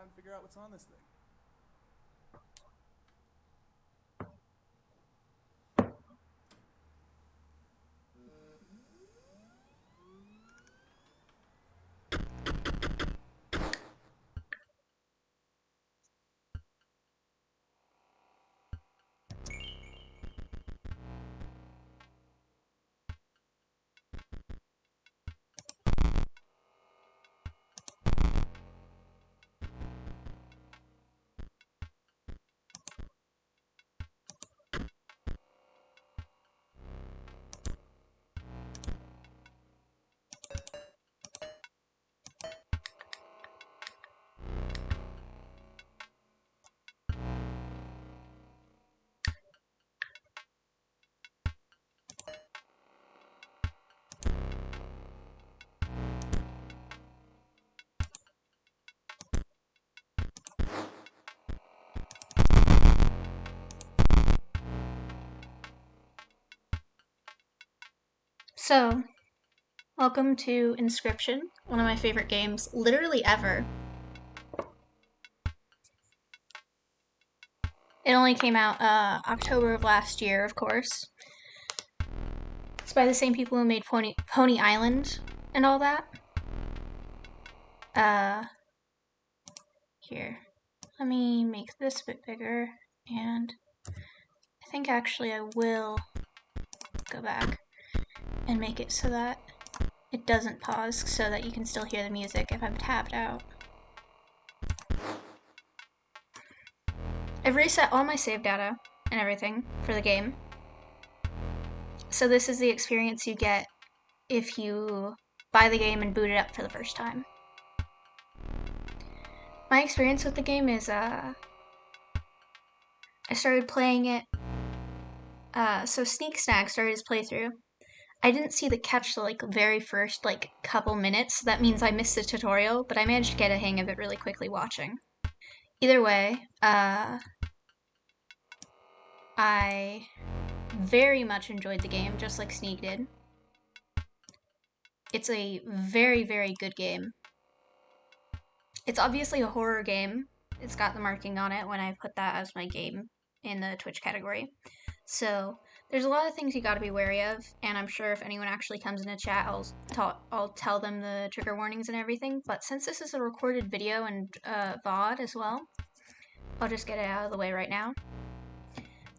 trying to figure out what's on this thing. So, welcome to Inscryption, one of my favorite games literally ever. It only came out October of last year, of course. It's by the same people who made Pony Island and all that. Here. Let me make this a bit bigger, and I think actually I will go back and make it so that it doesn't pause, so that you can still hear the music if I'm tapped out. I've reset all my save data and everything for the game. So this is the experience you get if you buy the game and boot it up for the first time. My experience with the game is, I started playing it, so Sneak Snack started his playthrough. I didn't see the catch the very first couple minutes, so that means I missed the tutorial, but I managed to get a hang of it really quickly watching. Either way, I very much enjoyed the game, just like Sneak did. It's a very, very good game. It's obviously a horror game. It's got the marking on it when I put that as my game in the Twitch category. So there's a lot of things you got to be wary of, and I'm sure if anyone actually comes in a chat, I'll tell them the trigger warnings and everything. But since this is a recorded video and VOD as well, I'll just get it out of the way right now.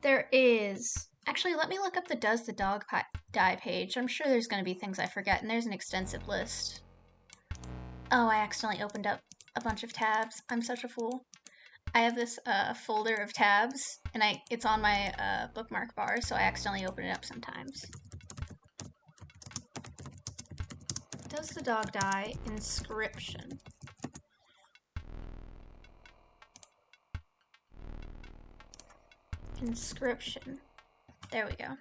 There is actually, let me look up the Does the Dog Die page. I'm sure there's going to be things I forget, and there's an extensive list. Oh, I accidentally opened up a bunch of tabs. I'm such a fool. I have this folder of tabs, and it's on my bookmark bar, so I accidentally open it up sometimes. Does the Dog Die? Inscryption. Inscryption. There we go.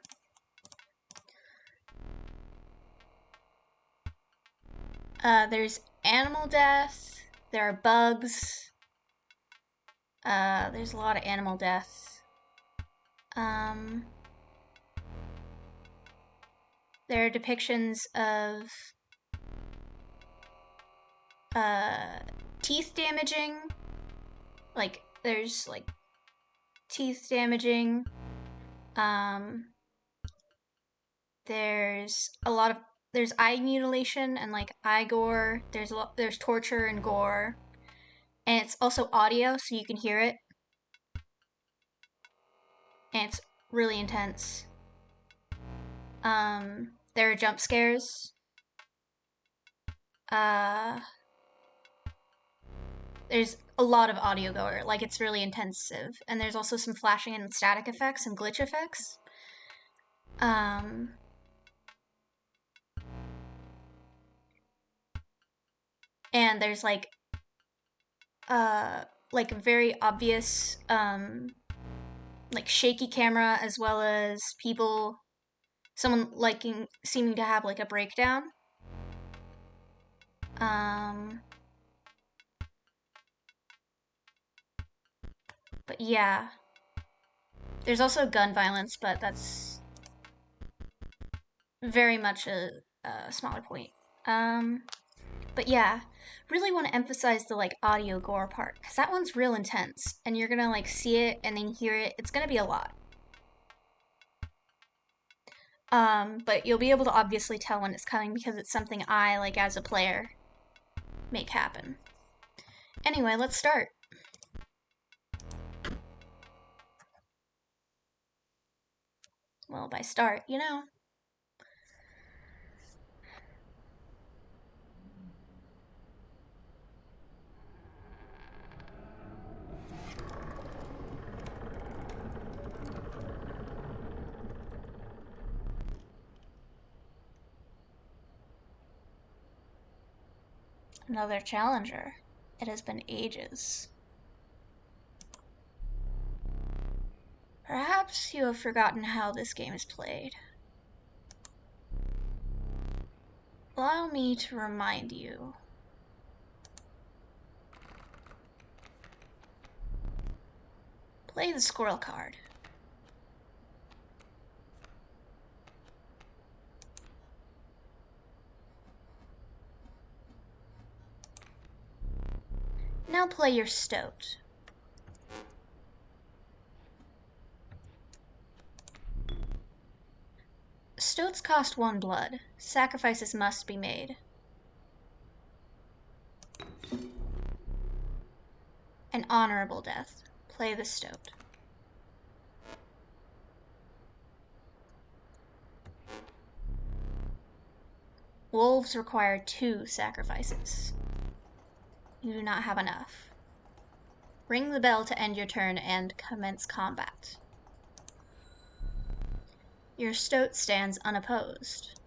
There's animal death. There are bugs. There's a lot of animal death. There are depictions of teeth damaging. There's teeth damaging. There's eye mutilation and eye gore. There's torture and gore. And it's also audio, so you can hear it. And it's really intense. There are jump scares. There's a lot of audio gore, it's really intensive. And there's also some flashing and static effects and glitch effects. And there's very obvious shaky camera, as well as someone seeming to have a breakdown. But yeah, there's also gun violence, but that's very much a smaller point. But yeah, really want to emphasize the like audio gore part because that one's real intense, and you're gonna like see it and then hear it. It's gonna be a lot. But you'll be able to obviously tell when it's coming because it's something I, like as a player, make happen. Anyway, let's start. Well, by start, you know. Another challenger. It has been ages. Perhaps you have forgotten how this game is played. Allow me to remind you. Play the squirrel card. Now play your stoat. Stoats cost 1 blood. Sacrifices must be made. An honorable death. Play the stoat. Wolves require 2 sacrifices. You do not have enough. Ring the bell to end your turn and commence combat. Your stoat stands unopposed.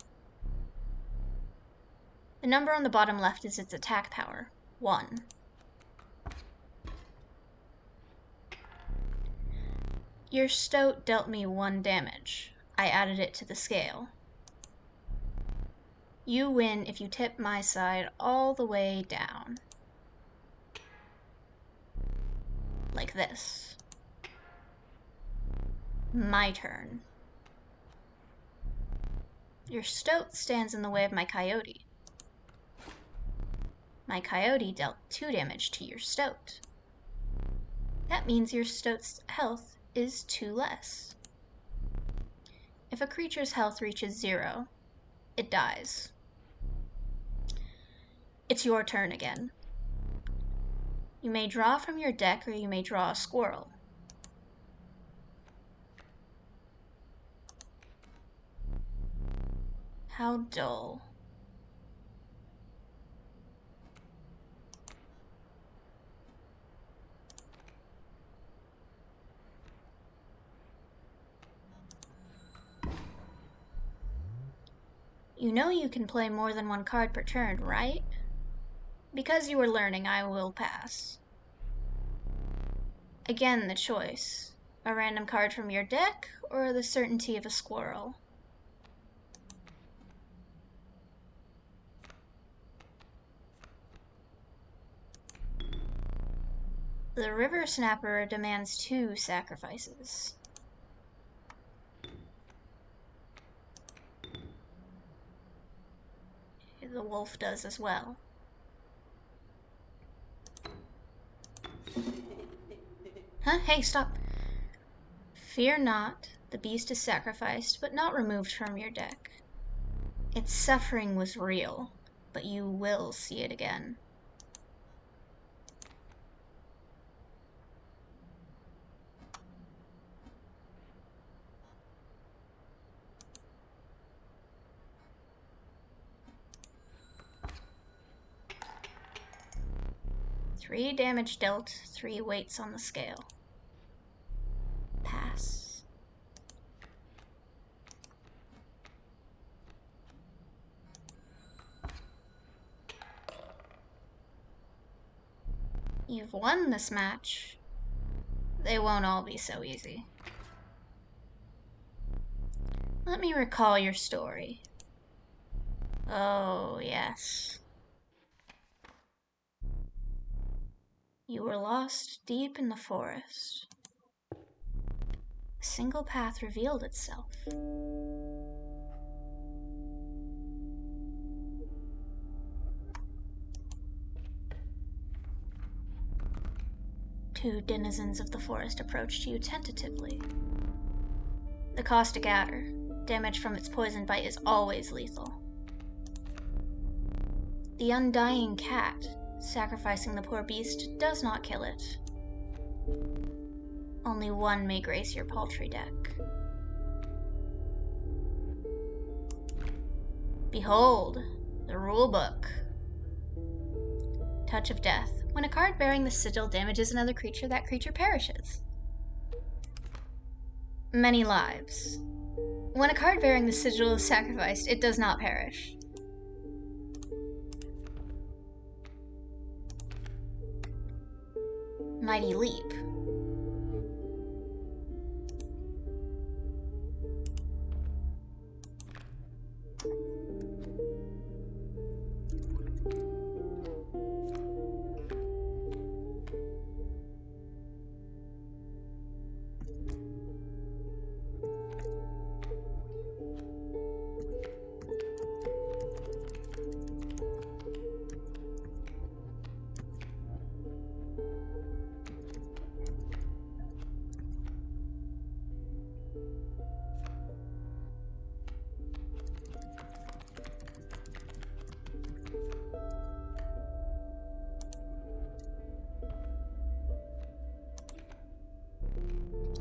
The number on the bottom left is its attack power, 1. Your stoat dealt me 1 damage. I added it to the scale. You win if you tip my side all the way down. Like this. My turn. Your stoat stands in the way of my coyote. My coyote dealt 2 damage to your stoat. That means your stoat's health is 2 less. If a creature's health reaches 0, it dies. It's your turn again. You may draw from your deck or you may draw a squirrel. How dull. You know you can play more than 1 card per turn, right? Because you are learning, I will pass. Again, the choice. A random card from your deck, or the certainty of a squirrel? The River Snapper demands 2 sacrifices. The wolf does as well. Huh? Hey, stop. Fear not, the beast is sacrificed, but not removed from your deck. Its suffering was real, but you will see it again. Three damage dealt, 3 weights on the scale. Pass. You've won this match. They won't all be so easy. Let me recall your story. Oh, yes. You were lost deep in the forest. A single path revealed itself. Two denizens of the forest approached you tentatively. The caustic adder. Damage from its poison bite is always lethal. The undying cat. Sacrificing the poor beast does not kill it. Only one may grace your paltry deck. Behold, the rulebook. Touch of Death. When a card bearing the sigil damages another creature, that creature perishes. Many lives. When a card bearing the sigil is sacrificed, it does not perish. Mighty Leap.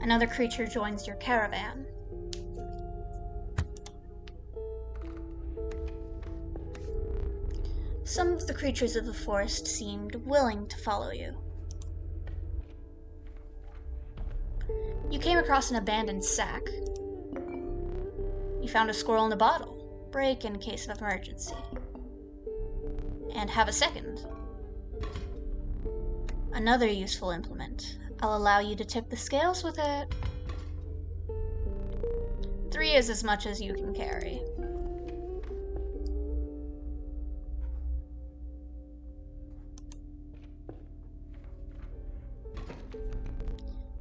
Another creature joins your caravan. Some of the creatures of the forest seemed willing to follow you. You came across an abandoned sack. You found a squirrel in a bottle. Break in case of emergency. And have a second. Another useful implement. I'll allow you to tip the scales with it. 3 is as much as you can carry.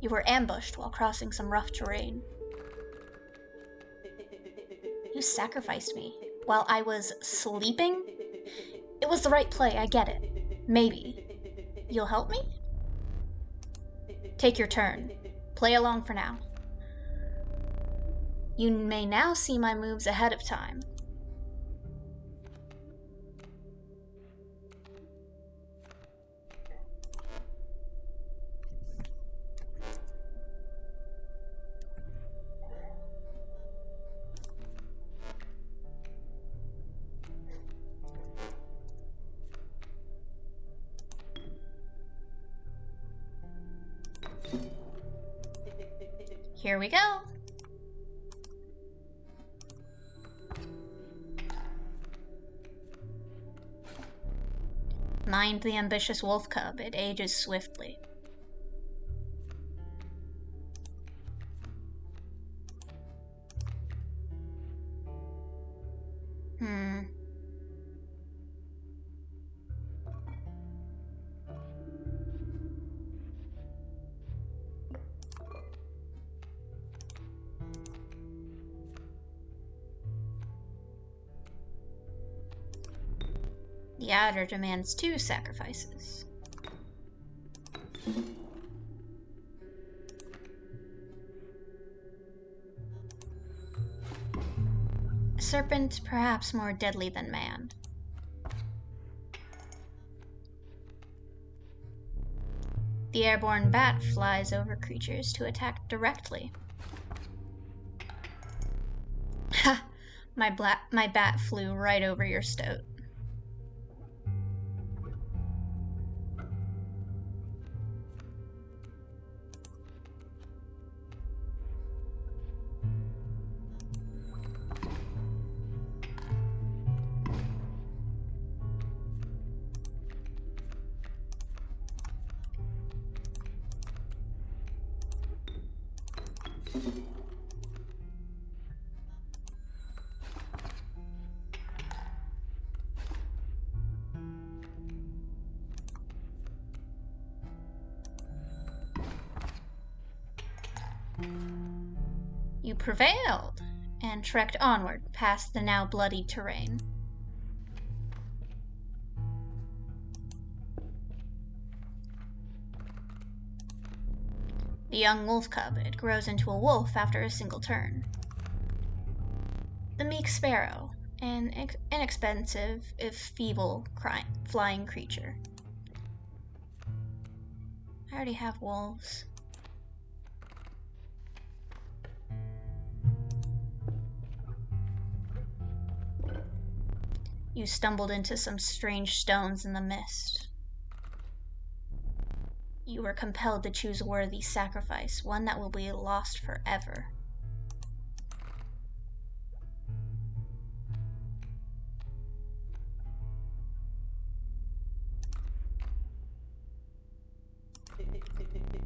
You were ambushed while crossing some rough terrain. You sacrificed me while I was sleeping? It was the right play, I get it. Maybe. You'll help me? Take your turn. Play along for now. You may now see my moves ahead of time. Here we go. Mind the ambitious wolf cub, it ages swiftly. The adder demands 2 sacrifices. A serpent, perhaps more deadly than man. The airborne bat flies over creatures to attack directly. Ha! My bat flew right over your stoat. You prevailed, and trekked onward past the now bloody terrain. The young wolf cub, it grows into a wolf after a single turn. The meek sparrow, an inexpensive, if feeble, flying creature. I already have wolves. You stumbled into some strange stones in the mist. You were compelled to choose a worthy sacrifice, one that will be lost forever.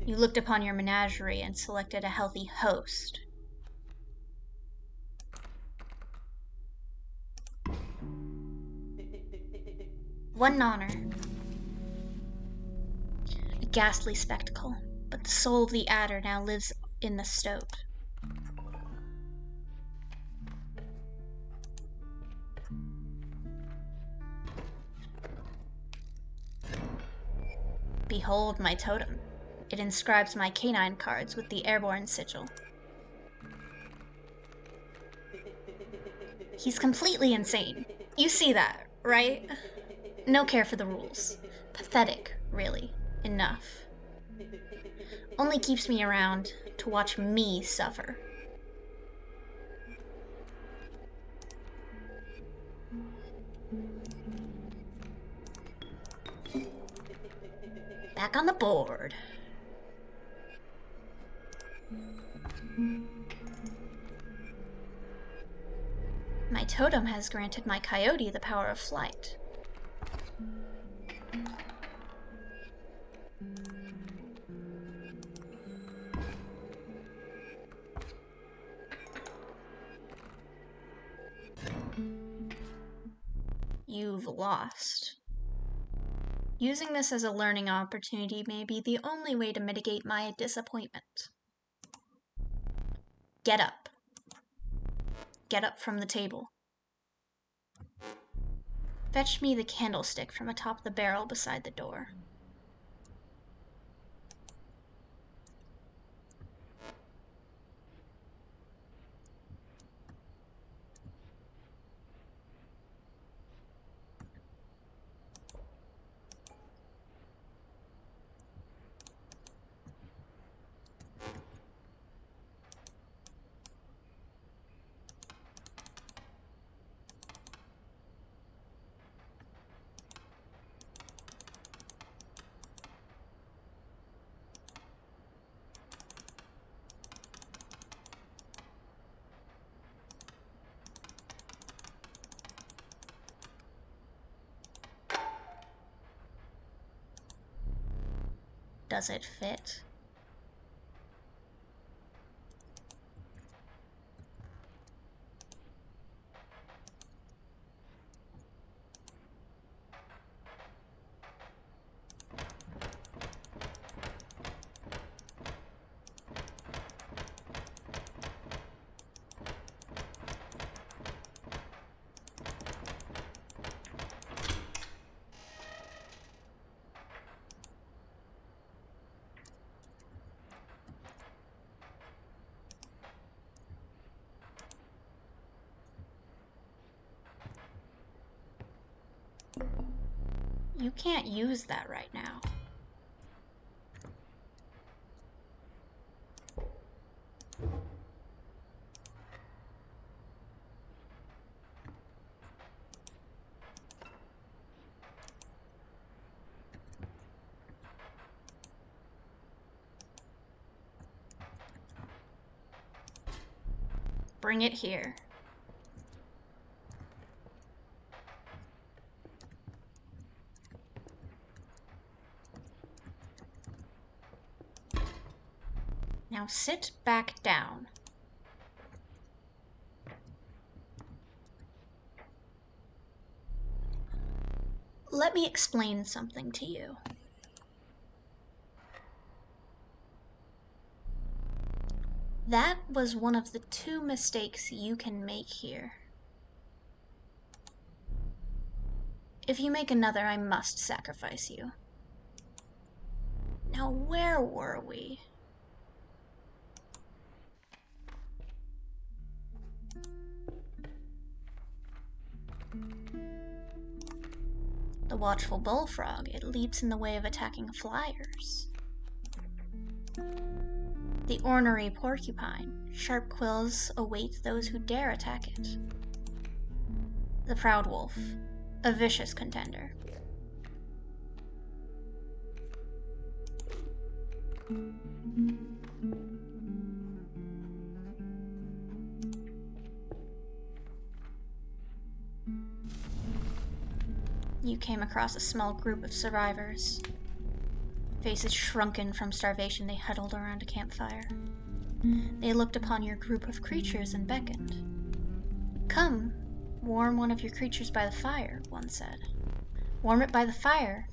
You looked upon your menagerie and selected a healthy host. One honor. A ghastly spectacle, but the soul of the adder now lives in the stoat. Behold my totem. It inscribes my canine cards with the airborne sigil. He's completely insane. You see that, right? No care for the rules. Pathetic, really. Enough. Only keeps me around to watch me suffer. Back on the board. My totem has granted my coyote the power of flight. You've lost. Using this as a learning opportunity may be the only way to mitigate my disappointment. Get up. Get up from the table. Fetch me the candlestick from atop the barrel beside the door. Does it fit? You can't use that right now. Bring it here. Now sit back down. Let me explain something to you. That was one of the 2 mistakes you can make here. If you make another, I must sacrifice you. Now, where were we? The watchful bullfrog, it leaps in the way of attacking flyers. The ornery porcupine, sharp quills await those who dare attack it. The proud wolf, a vicious contender. You came across a small group of survivors. Faces shrunken from starvation, they huddled around a campfire. They looked upon your group of creatures and beckoned. "Come, warm one of your creatures by the fire," one said. "Warm it by the fire.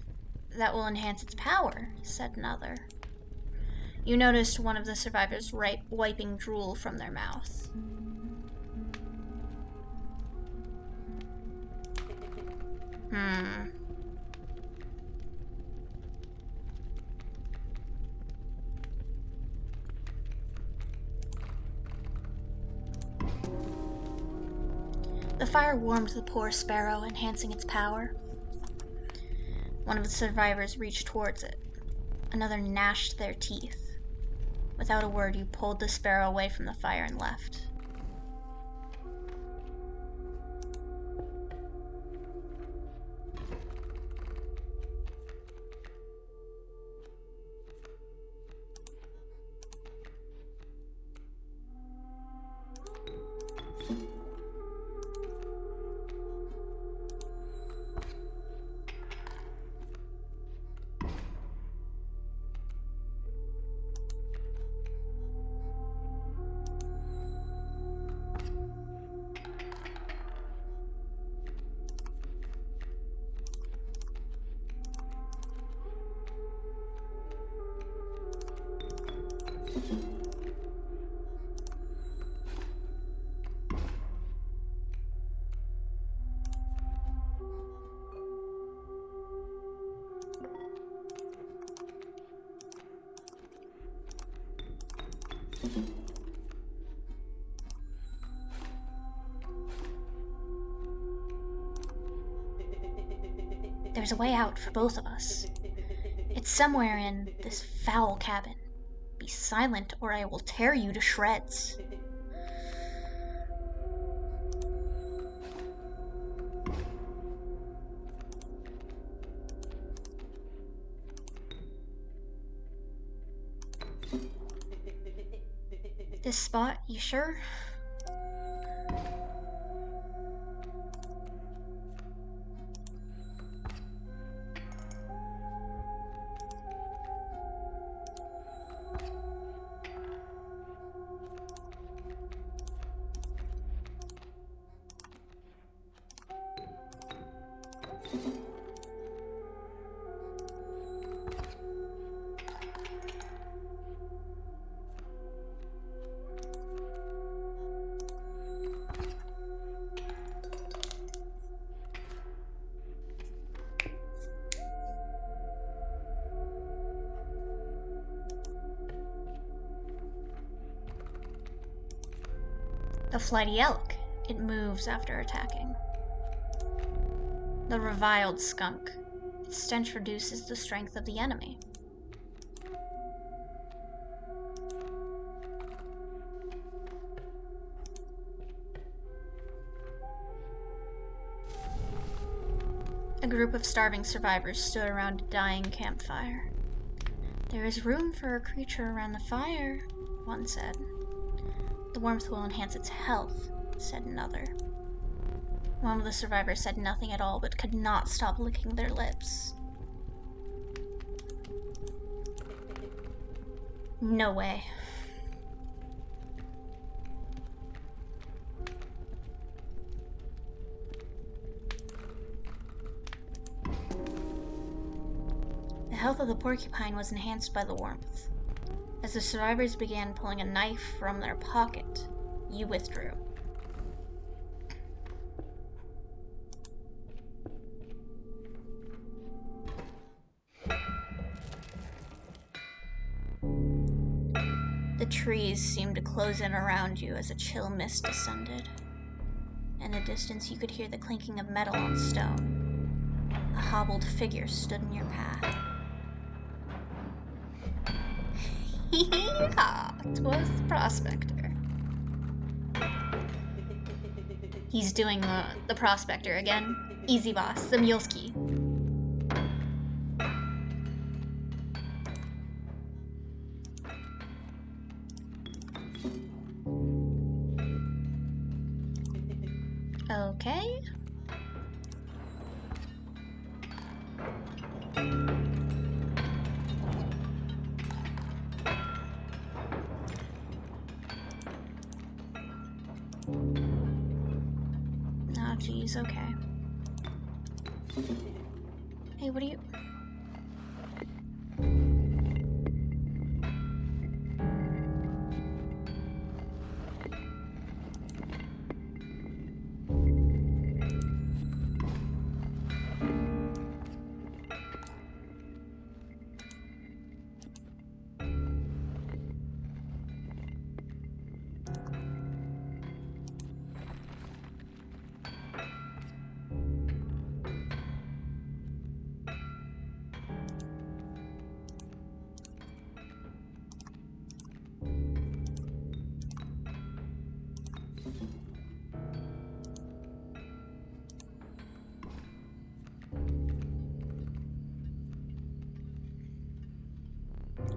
That will enhance its power," said another. You noticed one of the survivors wiping drool from their mouth. The fire warmed the poor sparrow, enhancing its power. One of the survivors reached towards it. Another gnashed their teeth. Without a word, you pulled the sparrow away from the fire and left. There's a way out for both of us. It's somewhere in this foul cabin. Be silent, or I will tear you to shreds. This spot, you sure? The flighty elk, it moves after attacking. The reviled skunk, its stench reduces the strength of the enemy. A group of starving survivors stood around a dying campfire. "There is room for a creature around the fire," one said. "The warmth will enhance its health," said another. One of the survivors said nothing at all, but could not stop licking their lips. No way. The health of the porcupine was enhanced by the warmth. As the survivors began pulling a knife from their pocket, you withdrew. The trees seemed to close in around you as a chill mist descended. And the distance, you could hear the clinking of metal on stone. A hobbled figure stood in your path. Yeah, 'twas the prospector. He's doing the prospector again. Easy boss, the Mulesky. Okay. Oh, geez, okay. Hey, what are you...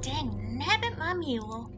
Dang nabbit, my mule.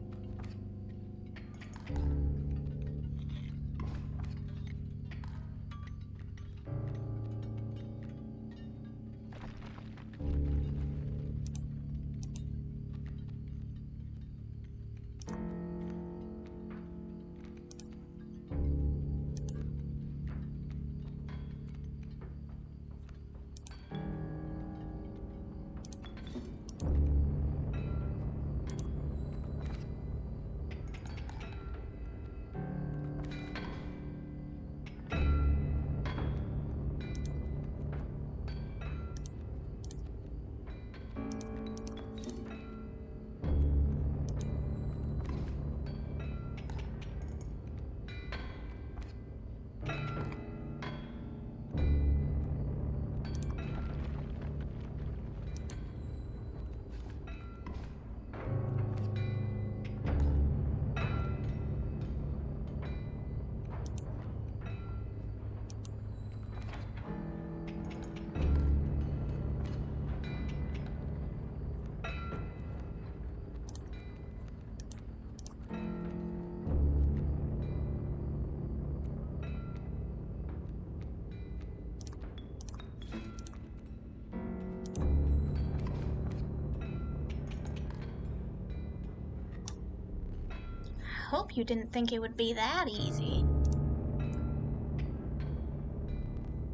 Hope you didn't think it would be that easy.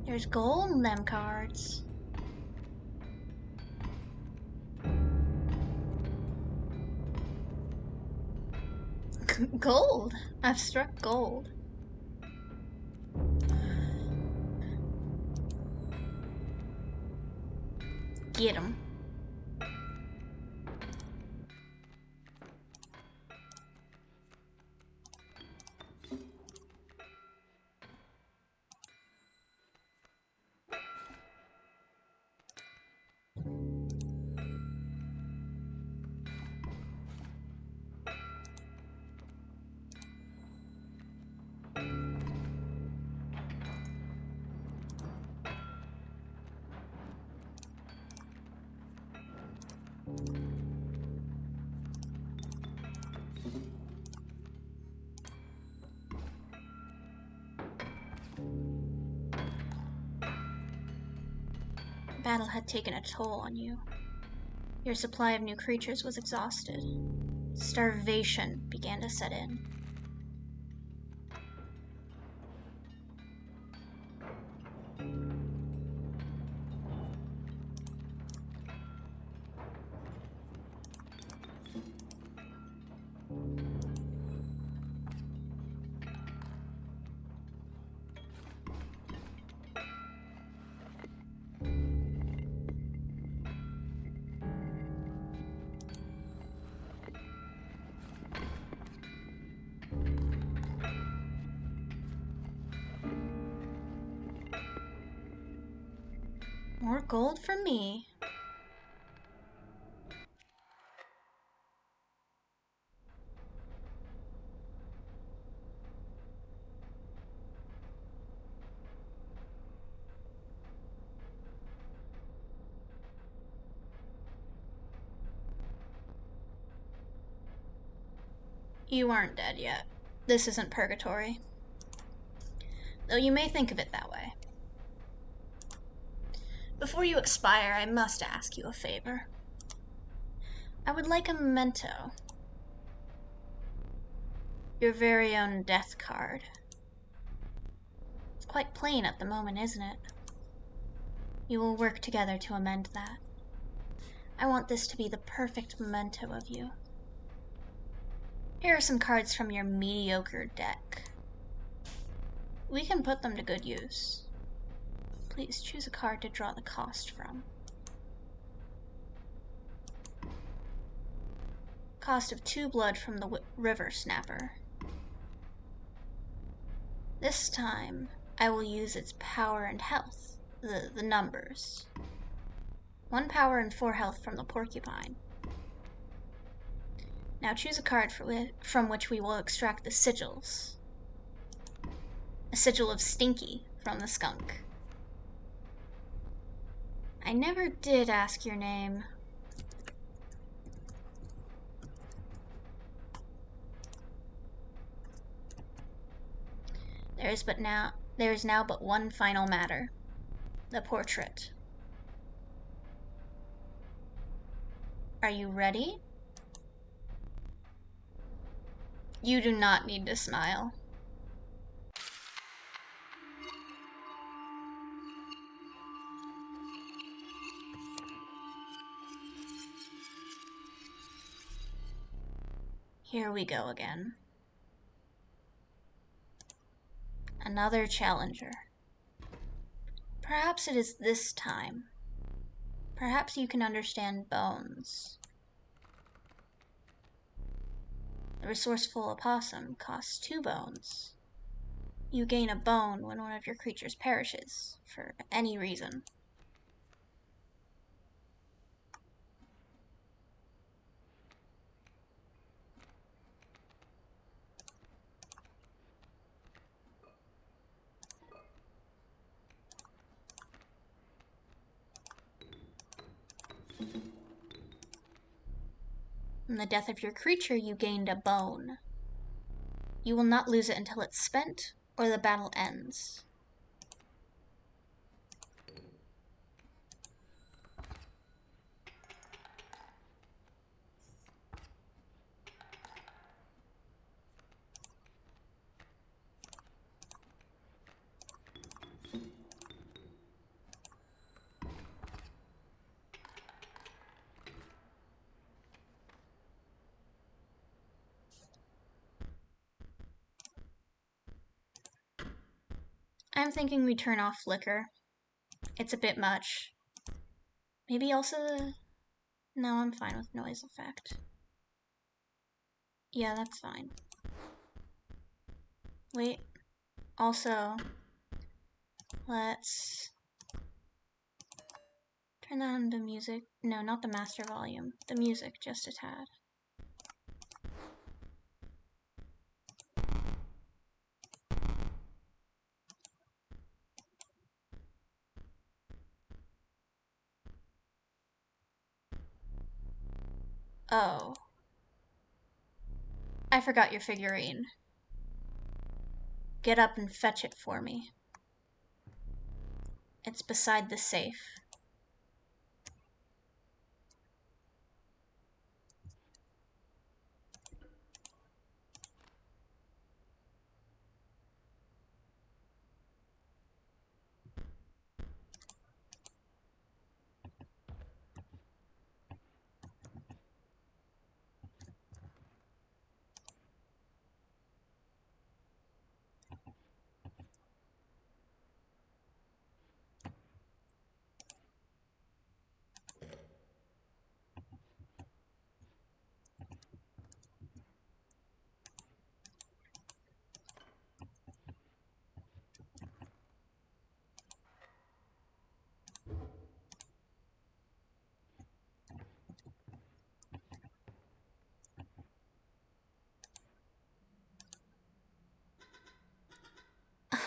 There's gold in them cards. Gold? I've struck gold. Get him. Battle had taken a toll on you. Your supply of new creatures was exhausted. Starvation began to set in. More gold for me. You aren't dead yet. This isn't purgatory. Though you may think of it that way. Before you expire, I must ask you a favor. I would like a memento. Your very own death card. It's quite plain at the moment, isn't it? You will work together to amend that. I want this to be the perfect memento of you. Here are some cards from your mediocre deck. We can put them to good use. Please choose a card to draw the cost from. Cost of 2 blood from the River Snapper. This time, I will use its power and health, the numbers. 1 power and 4 health from the Porcupine. Now choose a card from which we will extract the sigils. A sigil of Stinky from the Skunk. I never did ask your name. There is now but one final matter. The portrait. Are you ready? You do not need to smile. Here we go again. Another challenger. Perhaps it is this time. Perhaps you can understand bones. The resourceful opossum costs 2 bones. You gain a bone when one of your creatures perishes, for any reason. On the death of your creature, you gained a bone. You will not lose it until it's spent or the battle ends. I'm thinking we turn off flicker. It's a bit much. Maybe also No, I'm fine with noise effect. Yeah, that's fine. Wait. Also, let's turn on the music. No, not the master volume. The music, just a tad. Oh. I forgot your figurine. Get up and fetch it for me. It's beside the safe.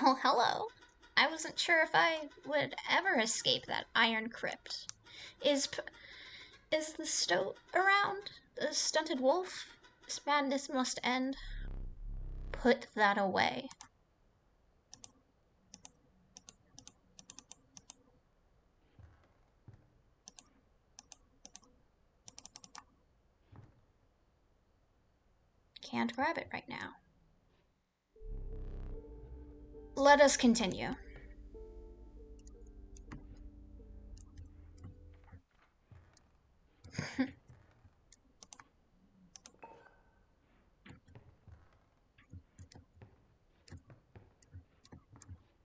Oh, hello. I wasn't sure if I would ever escape that iron crypt. Is the stoat around? The stunted wolf? This madness must end. Put that away. Can't grab it right now. Let us continue.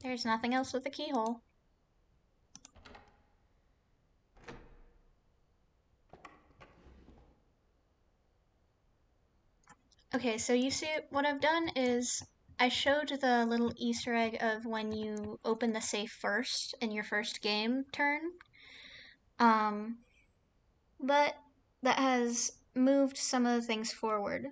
There's nothing else with the keyhole. Okay, so you see what I've done is I showed the little Easter egg of when you open the safe first in your first game turn. But that has moved some of the things forward.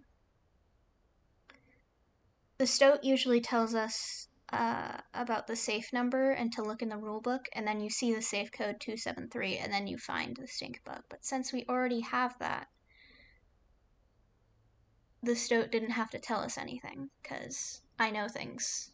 The stoat usually tells us about the safe number and to look in the rulebook, and then you see the safe code 273, and then you find the stink bug. But since we already have that, the stoat didn't have to tell us anything, because I know things.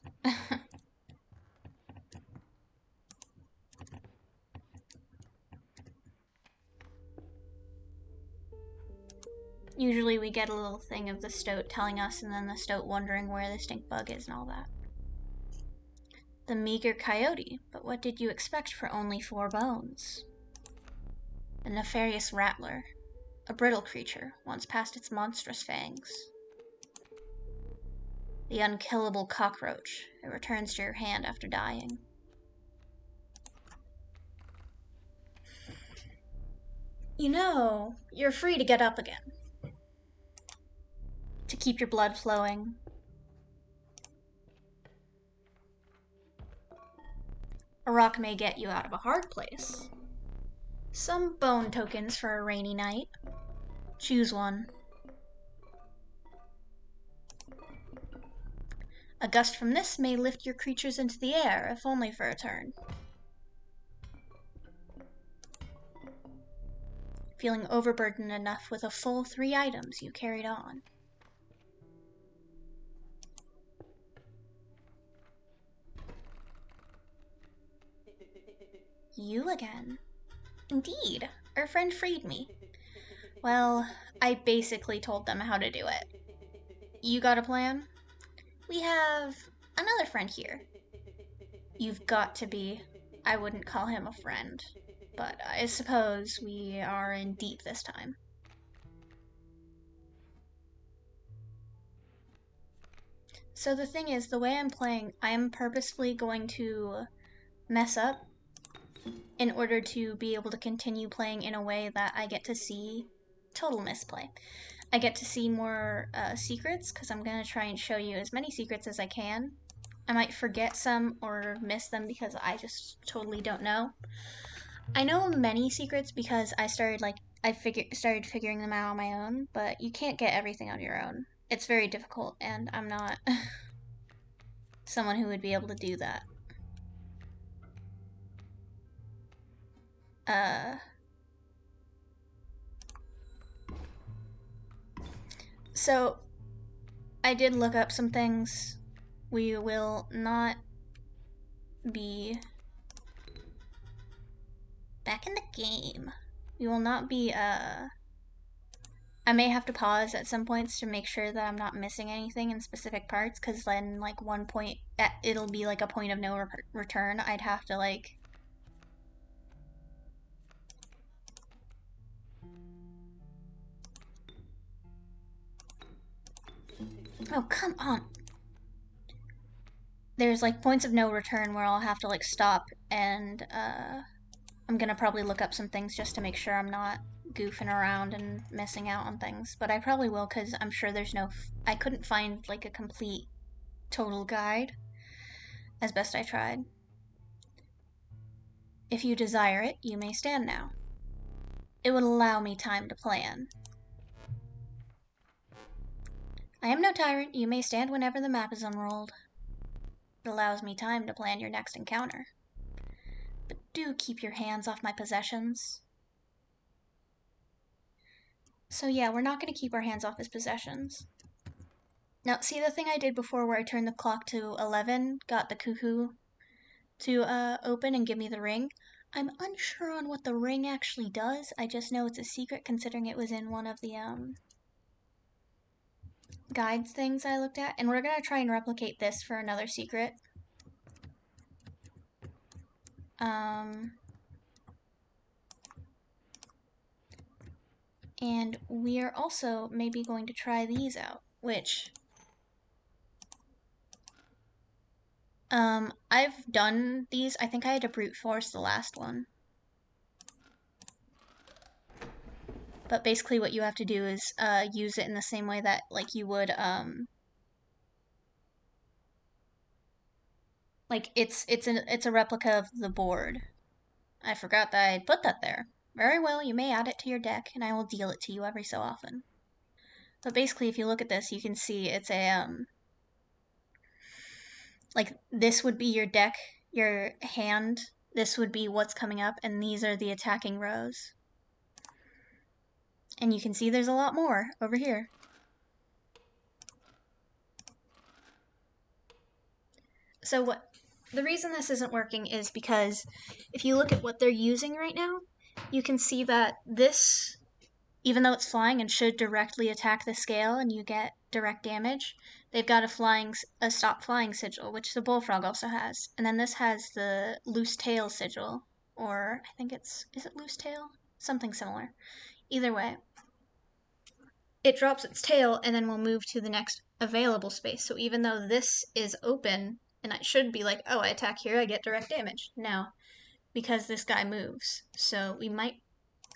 Usually we get a little thing of the stoat telling us, and then the stoat wondering where the stink bug is and all that. The meager coyote, but what did you expect for only 4 bones? The nefarious rattler, a brittle creature, once past its monstrous fangs. The unkillable cockroach, it returns to your hand after dying. You know, you're free to get up again. To keep your blood flowing. A rock may get you out of a hard place. Some bone tokens for a rainy night. Choose one. A gust from this may lift your creatures into the air, if only for a turn. Feeling overburdened enough with a full 3 items, you carried on. You again. Indeed, our friend freed me. Well, I basically told them how to do it. You got a plan? We have another friend here. You've got to be. I wouldn't call him a friend, but I suppose we are in deep this time. So the thing is, the way I'm playing, I am purposefully going to mess up in order to be able to continue playing in a way that I get to see total misplay. I get to see more secrets because I'm going to try and show you as many secrets as I can. I might forget some or miss them because I just totally don't know. I know many secrets because I started started figuring them out on my own, but you can't get everything on your own. It's very difficult, and I'm not someone who would be able to do that. So I did look up some things. We will not be back in the game. We will not be, I may have to pause at some points to make sure that I'm not missing anything in specific parts, because then, like, one point, it'll be like a point of no return. I'd have to, like, oh, come on. There's, like, points of no return where I'll have to, like, stop and, I'm gonna probably look up some things just to make sure I'm not goofing around and missing out on things. But I probably will, because I'm sure there's no... I couldn't find, like, a complete total guide, as best I tried. If you desire it, you may stand now. It would allow me time to plan. I am no tyrant. You may stand whenever the map is unrolled. It allows me time to plan your next encounter. But do keep your hands off my possessions. So yeah, we're not going to keep our hands off his possessions. Now, see the thing I did before where I turned the clock to 11, got the cuckoo to open and give me the ring? I'm unsure on what the ring actually does. I just know it's a secret considering it was in one of the guides things I looked at. And we're going to try and replicate this for another secret. And we are also maybe going to try these out, which I've done these. I think I had to brute force the last one. But basically what you have to do is use it in the same way that like you would like it's a replica of the board. I forgot that I put that there. Very well, you may add it to your deck and I will deal it to you every so often. But basically if you look at this, you can see it's a like this would be your deck, your hand, this would be what's coming up, and these are the attacking rows. And you can see there's a lot more over here. So the reason this isn't working is because if you look at what they're using right now, you can see that this, even though it's flying and should directly attack the scale and you get direct damage, they've got a stop flying sigil, which the bullfrog also has. And then this has the loose tail sigil, or I think is it loose tail? Something similar. Either way, it drops its tail and then will move to the next available space. So even though this is open, and it should be like, oh, I attack here, I get direct damage. No, because this guy moves. So we might,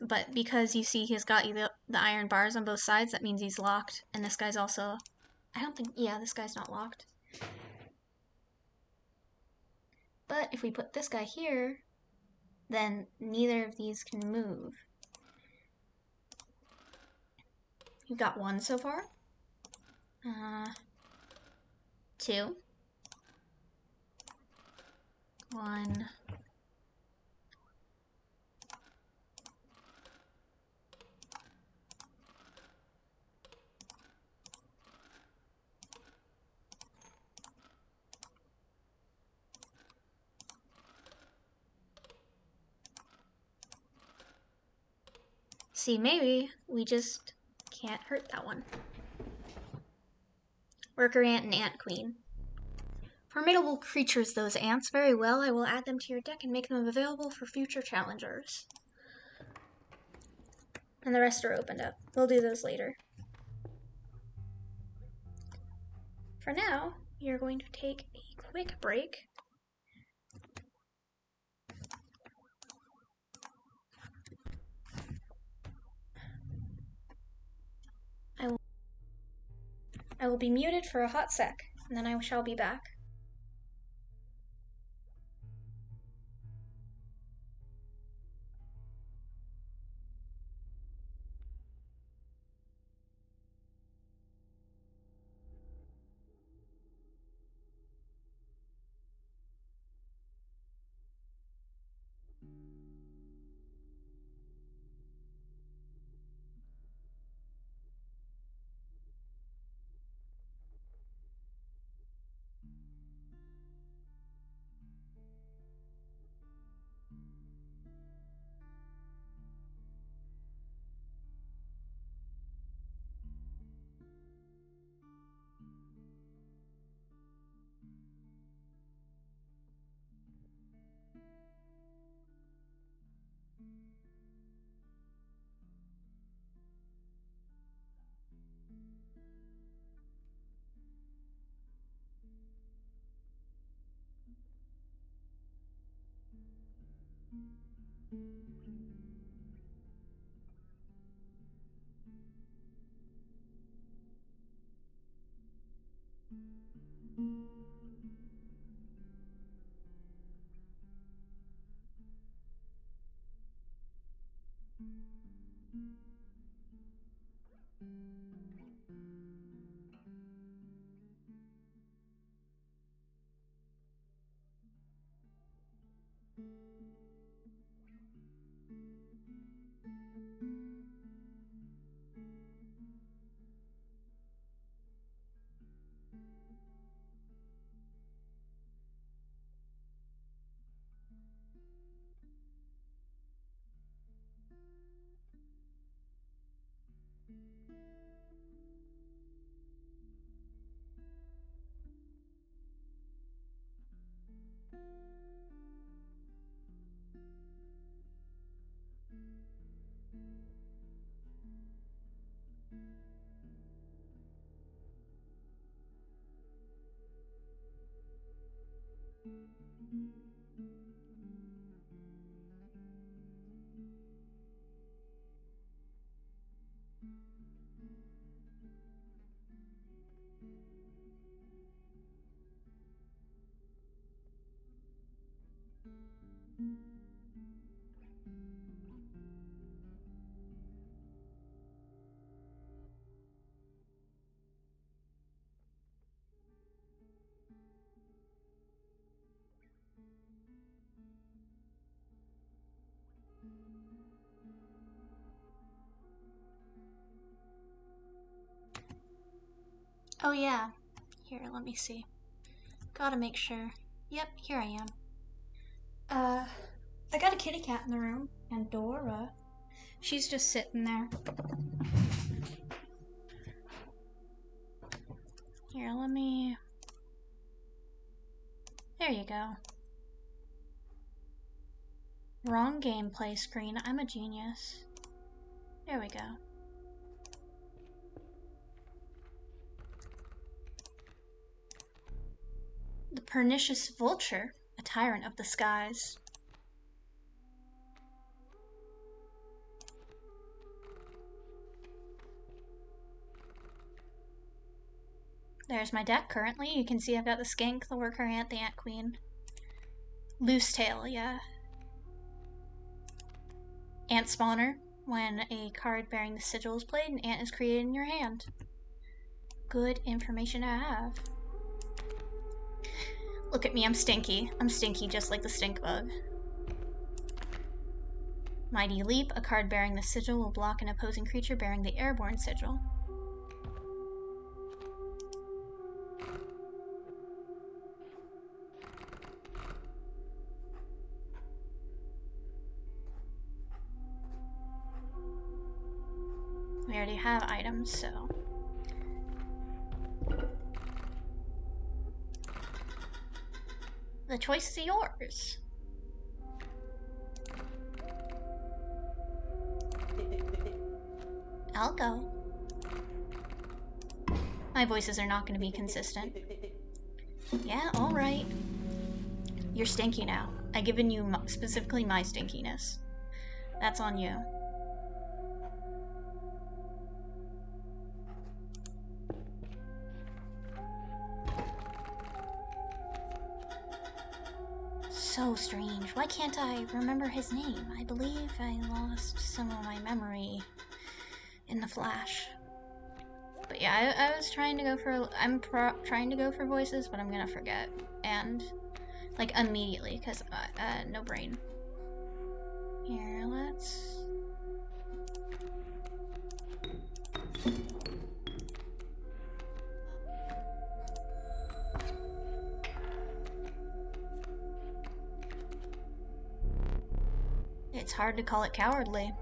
but because you see he's got the iron bars on both sides, that means he's locked. And this guy's also, I don't think, yeah, this guy's not locked. But if we put this guy here, then neither of these can move. You've got one so far. Two. One. See, maybe we just can't hurt that one. Worker ant and ant queen. Formidable creatures, those ants. Very well, I will add them to your deck and make them available for future challengers. And the rest are opened up. We'll do those later. For now, we are going to take a quick break. I will be muted for a hot sec, and then I shall be back. Oh yeah. Here, let me see. Gotta make sure. Yep, here I am. I got a kitty cat in the room, and Dora. She's just sitting there. Here, let me... There you go. Wrong gameplay screen. I'm a genius. There we go. The pernicious vulture, a tyrant of the skies. There's my deck currently. You can see I've got the skink, the worker ant, the ant queen. Loose tail, yeah. Ant spawner. When a card bearing the sigil is played, an ant is created in your hand. Good information to have. Look at me, I'm stinky. I'm stinky just like the stink bug. Mighty Leap. A card bearing the sigil will block an opposing creature bearing the airborne sigil. We already have items, so... The choice is yours. I'll go. My voices are not going to be consistent. Yeah, alright. You're stinky now. I've given you specifically my stinkiness. That's on you. So strange. Why can't I remember his name? I believe I lost some of my memory in the flash. But yeah, I was trying to go for... I'm trying to go for voices, but I'm gonna forget. And, like, immediately, because no brain. Here, let's... It's hard to call it cowardly.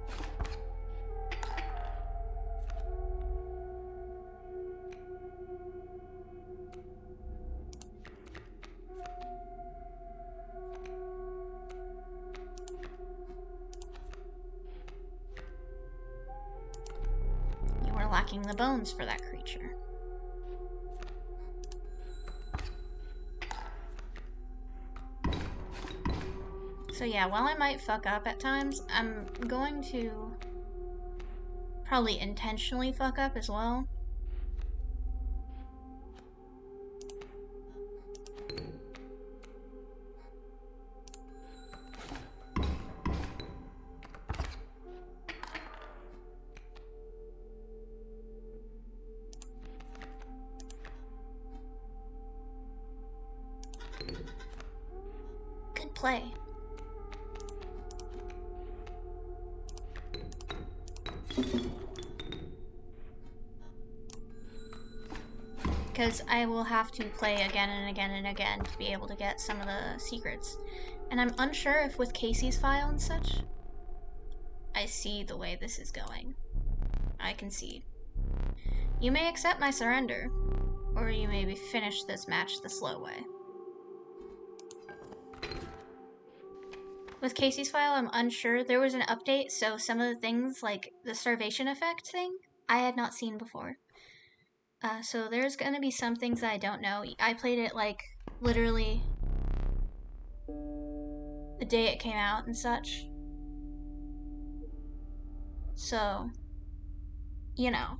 You were lacking the bones for that creature. So yeah, while I might fuck up at times, I'm going to probably intentionally fuck up as well. Good play. Because I will have to play again and again and again to be able to get some of the secrets. And I'm unsure if with Casey's file and such, I see the way this is going. I concede. You may accept my surrender, or you may finish this match the slow way. With Casey's file, I'm unsure. There was an update, so some of the things, like the starvation effect thing, I had not seen before. So there's gonna be some things that I don't know. I played it, like, literally the day it came out and such. So, you know,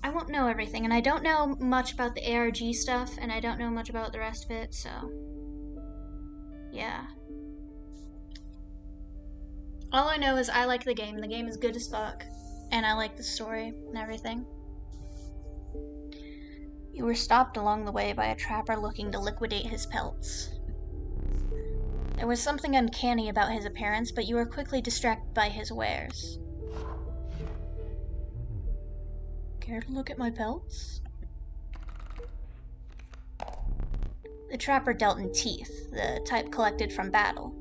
I won't know everything, and I don't know much about the ARG stuff, and I don't know much about the rest of it, so yeah. All I know is I like the game. The game is good as fuck, and I like the story and everything. You were stopped along the way by a trapper looking to liquidate his pelts. There was something uncanny about his appearance, but you were quickly distracted by his wares. Care to look at my pelts? The trapper dealt in teeth, the type collected from battle.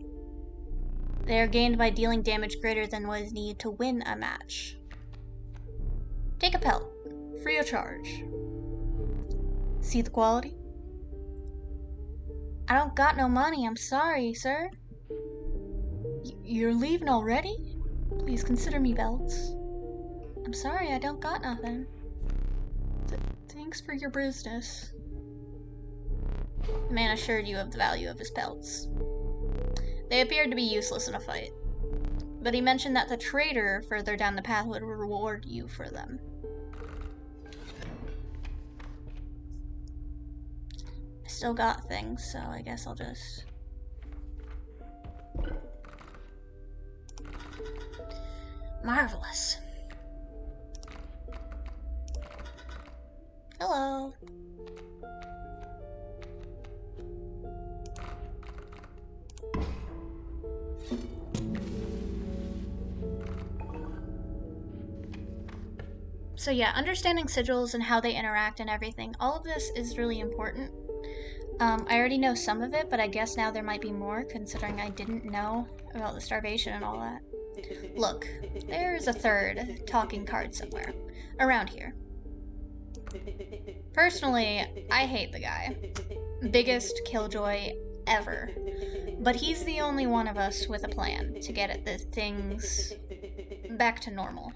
They are gained by dealing damage greater than what is needed to win a match. Take a pelt, free of charge. See the quality? I don't got no money, I'm sorry, sir. You're leaving already? Please consider me belts. I'm sorry, I don't got nothing. Thanks for your business. The man assured you of the value of his pelts. They appeared to be useless in a fight, but he mentioned that the trader further down the path would reward you for them. I still got things, so I guess I'll just... Marvelous. Hello. So yeah, understanding sigils and how they interact and everything, all of this is really important. I already know some of it, but I guess now there might be more, considering I didn't know about the starvation and all that. Look, there's a third talking card somewhere, around here. Personally, I hate the guy. Biggest killjoy ever. But he's the only one of us with a plan to get at the things back to normal.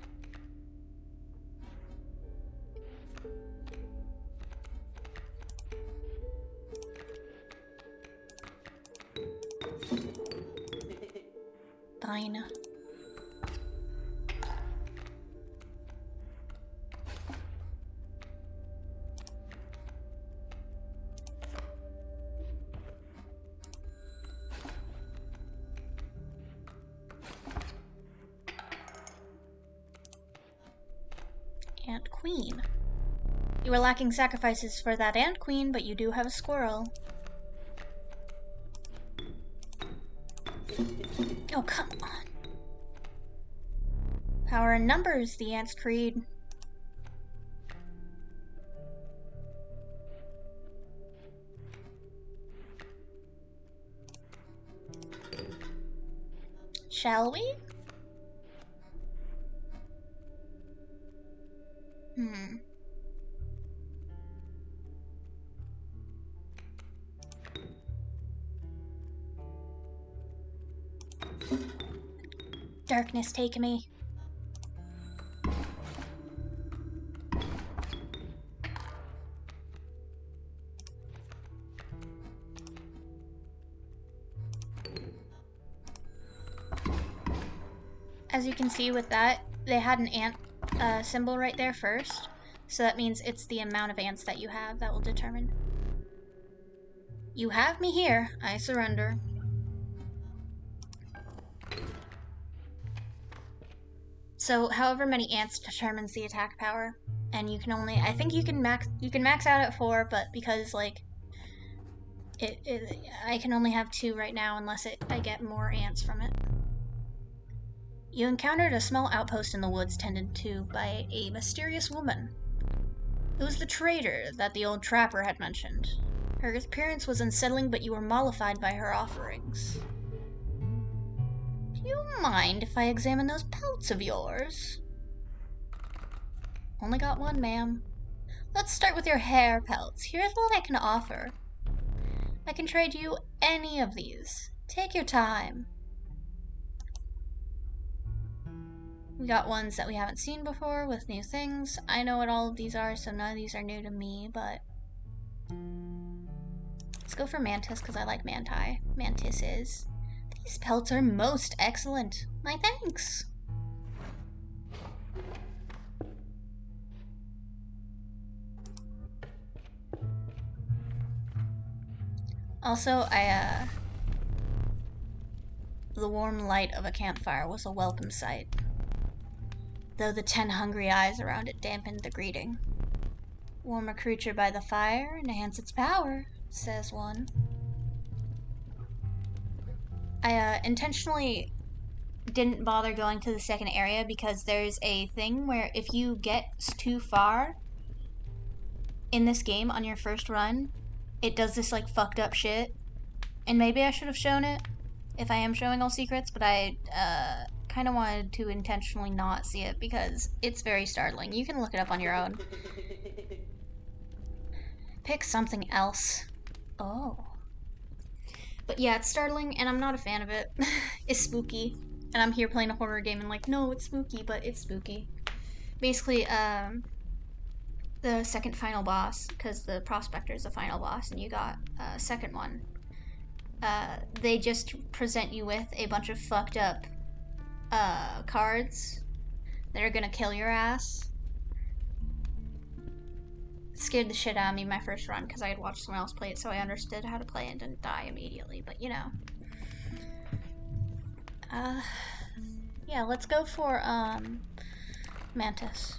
Fine. Ant Queen. You were lacking sacrifices for that Ant Queen, but you do have a squirrel. Oh, come on. Power in numbers, the Ant's creed. Shall we? Darkness take me. As you can see with that, they had an ant symbol right there first. So that means it's the amount of ants that you have that will determine. You have me here. I surrender. So however many ants determines the attack power, and you can only, I think you can max out at 4, but because like I can only have 2 right now unless I get more ants from it. You encountered a small outpost in the woods tended to by a mysterious woman. It was the trader that the old trapper had mentioned. Her appearance was unsettling, but you were mollified by her offerings. Do you mind if I examine those pelts of yours? Only got one, ma'am. Let's start with your hair pelts. Here's what I can offer. I can trade you any of these. Take your time. We got ones that we haven't seen before with new things. I know what all of these are, so none of these are new to me, but go for mantis because I like mantises. These pelts are most excellent. My thanks. Also, the warm light of a campfire was a welcome sight, though the 10 hungry eyes around it dampened the greeting. Warm a creature by the fire, enhance its power, says one. I intentionally didn't bother going to the second area because there's a thing where if you get too far in this game on your first run, it does this like fucked up shit. And maybe I should have shown it if I am showing all secrets, but I kind of wanted to intentionally not see it because it's very startling. You can look it up on your own. Pick something else. Oh. But yeah, it's startling and I'm not a fan of it. It's spooky. And I'm here playing a horror game and like, no, it's spooky, but it's spooky. Basically, the second final boss, because the prospector is the final boss and you got a second one, they just present you with a bunch of fucked up cards that are gonna kill your ass. It scared the shit out of me my first run because I had watched someone else play it, so I understood how to play it and didn't die immediately, but you know. Yeah, let's go for mantis.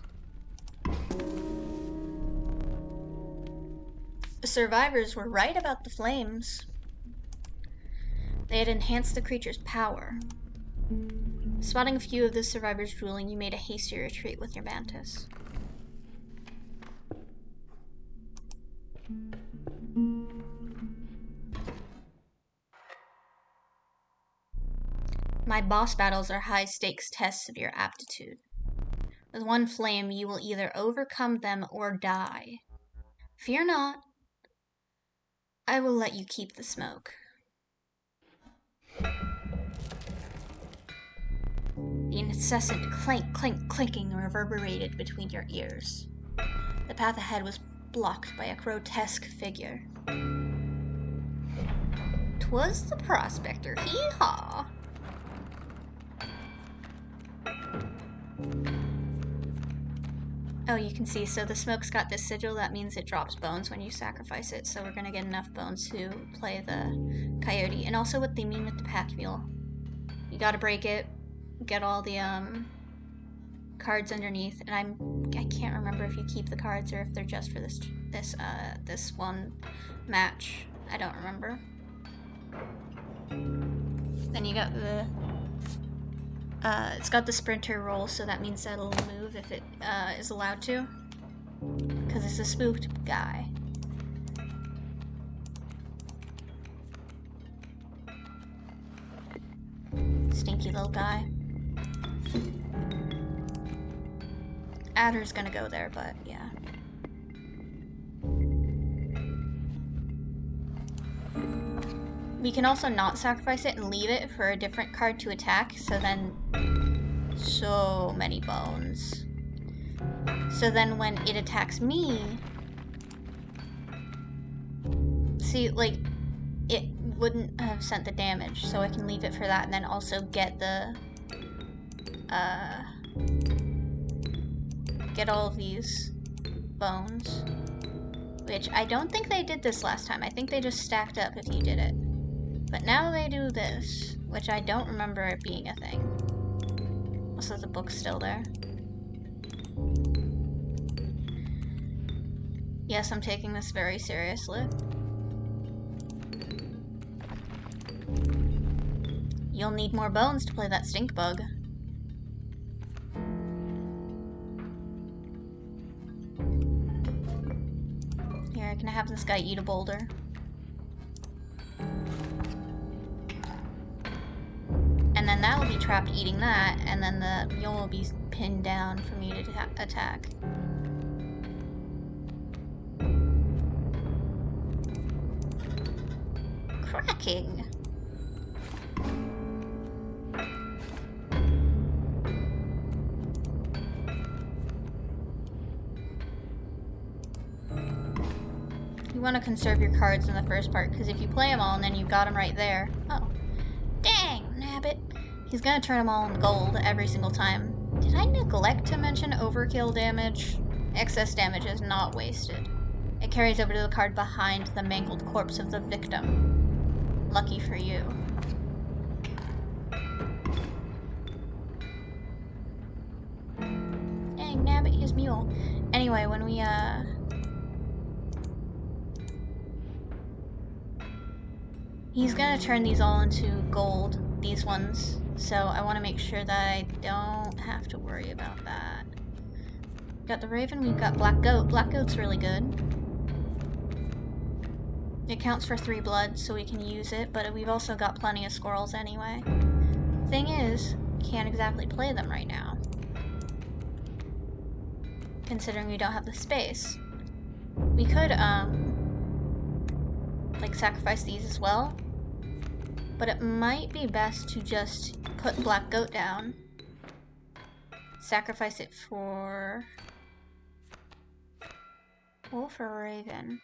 The survivors were right about the flames. They had enhanced the creature's power. Spotting a few of the survivors drooling, you made a hasty retreat with your mantis. My boss battles are high-stakes tests of your aptitude. With one flame, you will either overcome them or die. Fear not. I will let you keep the smoke. The incessant clank, clank, clinking reverberated between your ears. The path ahead was blocked by a grotesque figure. 'Twas the prospector, hee-haw! Oh, you can see, so the smoke's got this sigil, that means it drops bones when you sacrifice it, so we're gonna get enough bones to play the coyote. And also what they mean with the pack mule. You gotta break it, get all the cards underneath, and I can't remember if you keep the cards or if they're just for this one match. I don't remember. Then you got the it's got the sprinter roll, so that means that it'll move if it is allowed to, because it's a spooked guy. Stinky little guy. Adder's gonna go there, but yeah. We can also not sacrifice it and leave it for a different card to attack, so then so many bones. So then when it attacks me, see, like, it wouldn't have sent the damage, so I can leave it for that and then also get the, get all of these bones. Which I don't think they did this last time. I think they just stacked up if you did it. But now they do this, which I don't remember it being a thing. Also, the book's still there. Yes, I'm taking this very seriously. You'll need more bones to play that stink bug. Here, can I have this guy eat a boulder? And then that will be trapped eating that, and then the mule will be pinned down for me to attack. Cracking! You want to conserve your cards in the first part, because if you play them all and then you've got them right there... Oh. Dang, nabbit. He's gonna turn them all in gold every single time. Did I neglect to mention overkill damage? Excess damage is not wasted. It carries over to the card behind the mangled corpse of the victim. Lucky for you. Dang, nabbit his mule. Anyway, when we, he's gonna turn these all into gold, these ones, so I want to make sure that I don't have to worry about that. We've got the Raven, we've got Black Goat. Black Goat's really good. It counts for 3 blood, so we can use it, but we've also got plenty of squirrels anyway. Thing is, can't exactly play them right now, considering we don't have the space. We could, like, sacrifice these as well, but it might be best to just put Black Goat down, sacrifice it for Wolf or Raven.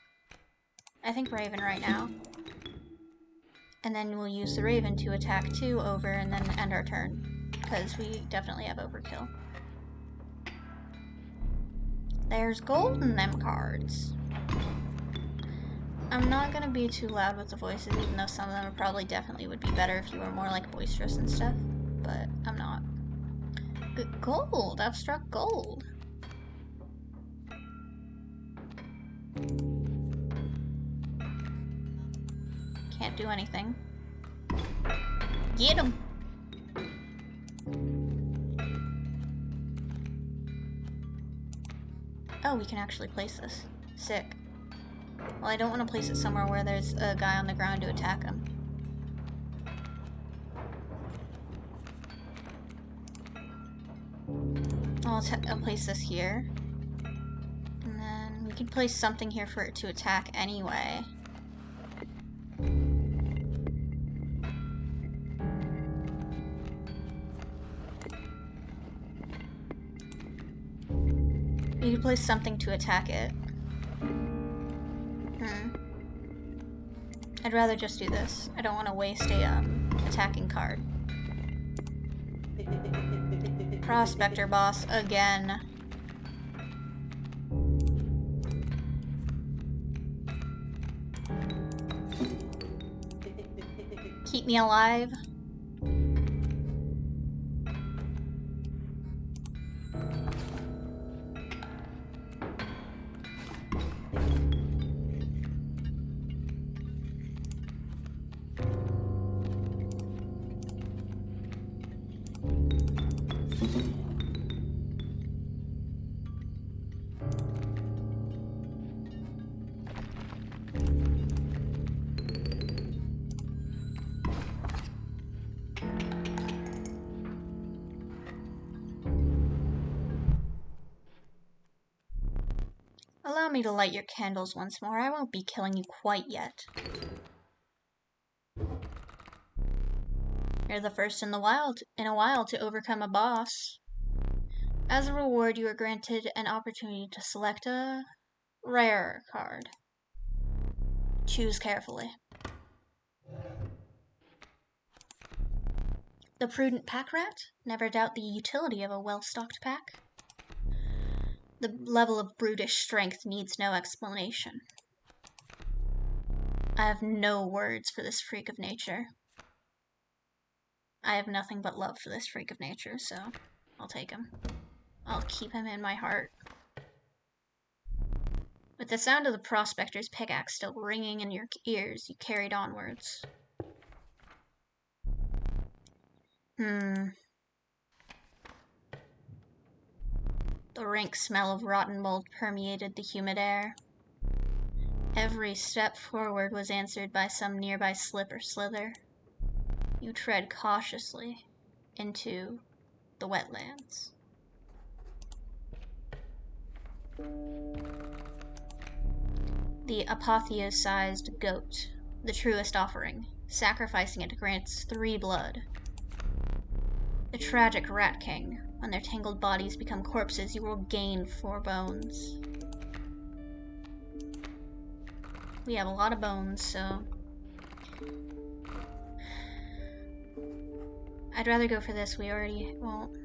I think Raven right now. And then we'll use the Raven to attack 2 over and then end our turn, because we definitely have overkill. There's gold in them cards. I'm not gonna be too loud with the voices, even though some of them probably definitely would be better if you were more like boisterous and stuff, but I'm not. Good gold! I've struck gold! Can't do anything. Get him! Oh, we can actually place this. Sick. Well, I don't want to place it somewhere where there's a guy on the ground to attack him. I'll place this here. And then we could place something here for it to attack anyway. You could place something to attack it. I'd rather just do this. I don't want to waste a attacking card. Prospector boss again. Keep me alive. Allow me to light your candles once more. I won't be killing you quite yet. You're the first in a while to overcome a boss. As a reward, you are granted an opportunity to select a rare card. Choose carefully. The prudent pack rat? Never doubt the utility of a well-stocked pack. The level of brutish strength needs no explanation. I have no words for this freak of nature. I have nothing but love for this freak of nature, so I'll take him. I'll keep him in my heart. With the sound of the prospector's pickaxe still ringing in your ears, you carried onwards. The rank smell of rotten mold permeated the humid air. Every step forward was answered by some nearby slip or slither. You tread cautiously into the wetlands. The apotheosized goat, the truest offering. Sacrificing it grants 3 blood. The tragic rat king. When their tangled bodies become corpses, you will gain 4 bones. We have a lot of bones, so... I'd rather go for this. We already won't.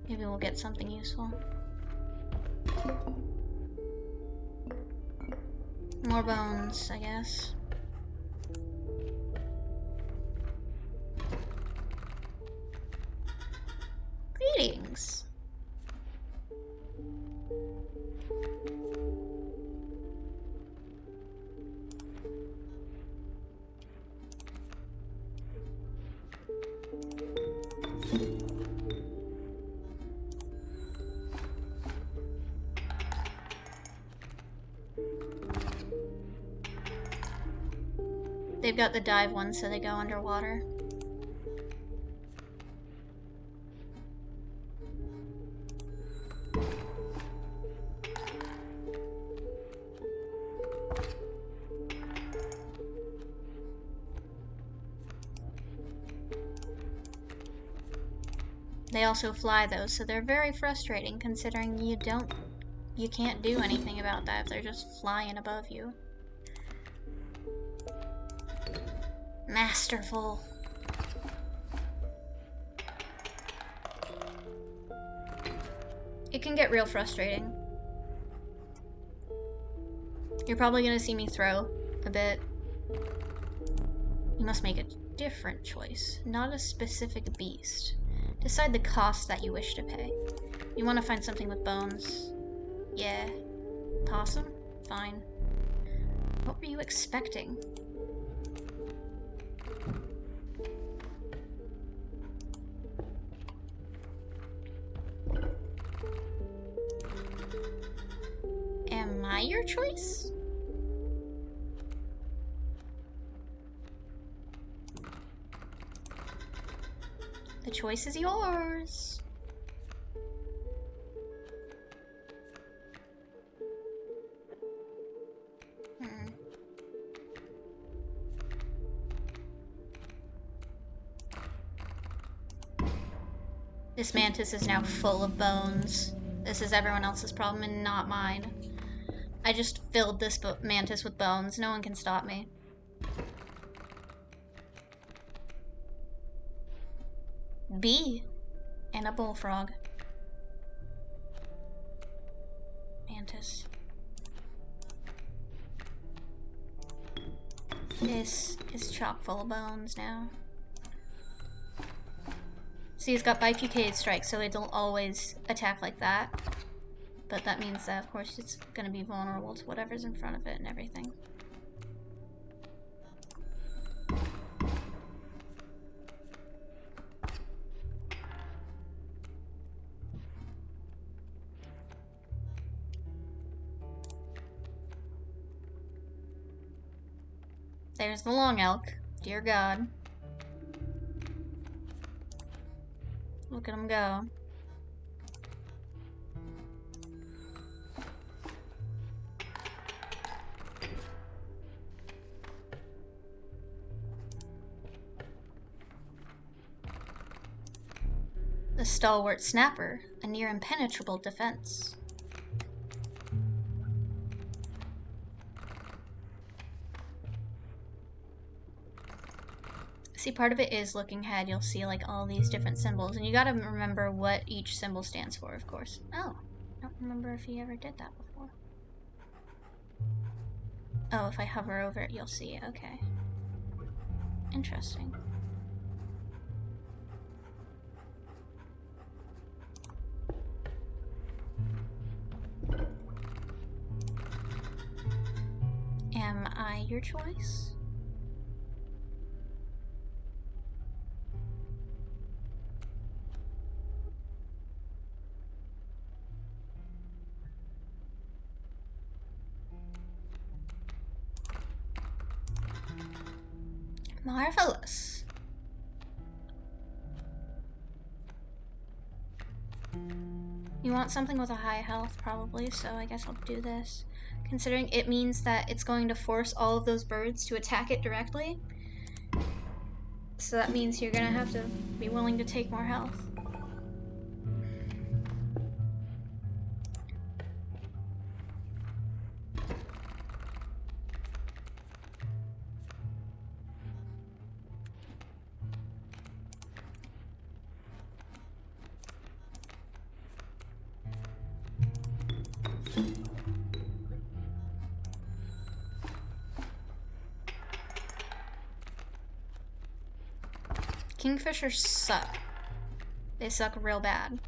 Maybe we'll get something useful. More bones, I guess. Greetings! They've got the dive one, so they go underwater. They also fly though, so they're very frustrating considering you can't do anything about that if they're just flying above you. Masterful. It can get real frustrating. You're probably gonna see me throw a bit. You must make a different choice, not a specific beast. Decide the cost that you wish to pay. You want to find something with bones. Yeah. Possum? Fine. What were you expecting? Am I your choice? The choice is yours. This mantis is now full of bones. This is everyone else's problem and not mine. I just filled this mantis with bones. No one can stop me. Bee and a bullfrog. Mantis. This is chock full of bones now. See, it's got bifurcated strikes, so they don't always attack like that. But that means that, of course, it's going to be vulnerable to whatever's in front of it and everything. There's the long elk. Dear God. Look at him go. The stalwart snapper, a near impenetrable defense. See, part of it is looking ahead. You'll see like all these different symbols, and you gotta remember what each symbol stands for, of course. Oh, I don't remember if he ever did that before. Oh, if I hover over it, you'll see it. Okay. Interesting. Am I your choice? Marvelous. You want something with a high health, probably, so I guess I'll do this. Considering it means that it's going to force all of those birds to attack it directly. So that means you're gonna have to be willing to take more health. Kingfishers suck. They suck real bad.